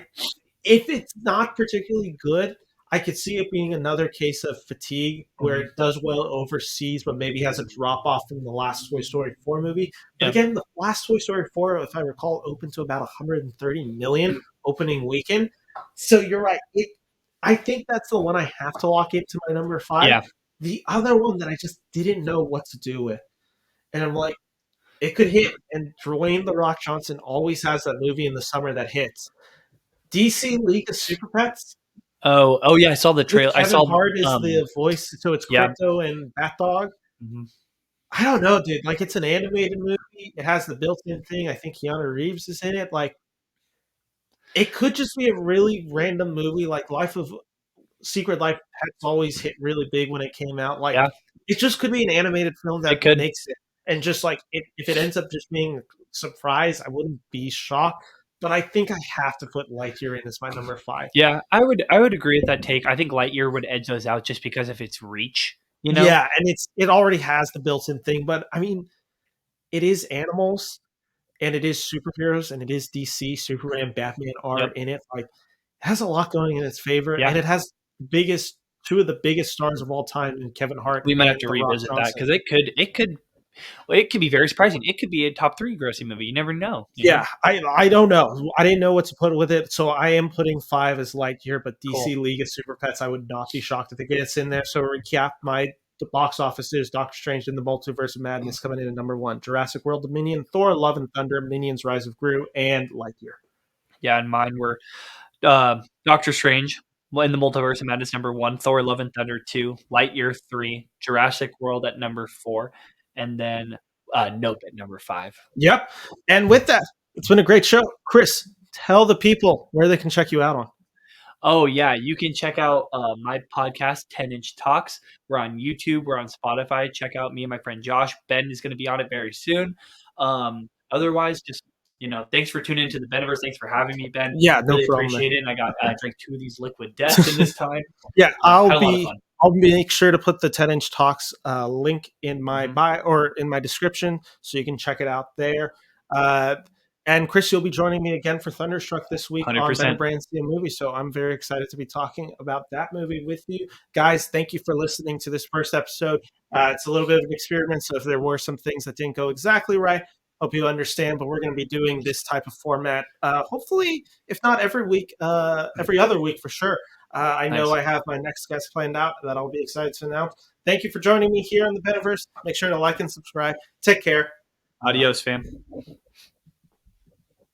If it's not particularly good, I could see it being another case of fatigue where it does well overseas, but maybe has a drop off from the last Toy Story 4 movie. But again, the last Toy Story 4, if I recall, opened to about 130 million opening weekend. So you're right. I think that's the one I have to lock into my number five. Yeah. The other one that I just didn't know what to do with. And I'm like, it could hit. And Dwayne The Rock Johnson always has that movie in the summer that hits. DC League of Super Pets. Oh yeah, I saw the trailer. I Kevin saw Hart is the voice, so it's yeah. Crypto and Bat Dog. Mhm. I don't know, dude. Like, it's an animated movie. It has the built-in thing. I think Keanu Reeves is in it. Like, it could just be a really random movie. Like, Secret Life of Pets always hit really big when it came out. Like, Yeah. it just could be an animated film It that could. makes it. And just like if it ends up just being a surprise, I wouldn't be shocked. But I think I have to put Lightyear in as my number five. Yeah, I would agree with that take. I think Lightyear would edge those out just because of its reach, you know? Yeah, and it already has the built-in thing, but I mean, it is animals and it is superheroes and it is DC. Superman, Batman are in it. Like, it has a lot going in its favor, Yeah. and it has two of the biggest stars of all time in Kevin Hart. We might have and to The Rock revisit that Johnson. because it could be very surprising. It could be a top 3 grossing movie. You never know. Yeah, I don't know. I didn't know what to put with it, so I am putting 5 as Lightyear, but DC Cool. League of Super Pets, I would not be shocked if it gets in there. So recap, my the box office is Doctor Strange in the Multiverse of Madness coming in at number 1, Jurassic World Dominion, Thor Love and Thunder, Minions Rise of Gru, and Lightyear. Yeah, and mine were Doctor Strange in the Multiverse of Madness number 1, Thor Love and Thunder 2, Lightyear 3, Jurassic World at number 4, and then Nope at number 5. Yep. And with that, it's been a great show. Chris, tell the people where they can check you out on. Oh, yeah. You can check out my podcast, 10 Inch Talks. We're on YouTube. We're on Spotify. Check out me and my friend Josh. Ben is going to be on it very soon. Otherwise, just, thanks for tuning into the Beniverse. Thanks for having me, Ben. Yeah, no really problem. Appreciate it. And I drank 2 of these liquid deaths in this time. Yeah, had a lot of fun. I'll make sure to put the 10 Inch Talks link in my bio or in my description so you can check it out there. And Chris, you'll be joining me again for Thunderstruck this week 100%. on Ben and Bran See a movie. So I'm very excited to be talking about that movie with you. Guys, thank you for listening to this first episode. It's a little bit of an experiment, so if there were some things that didn't go exactly right, hope you understand, but we're going to be doing this type of format, hopefully, if not every week, every other week for sure. I know I have my next guest planned out that I'll be excited to announce. Thank you for joining me here on the Beniverse. Make sure to like and subscribe. Take care. Adios, fam.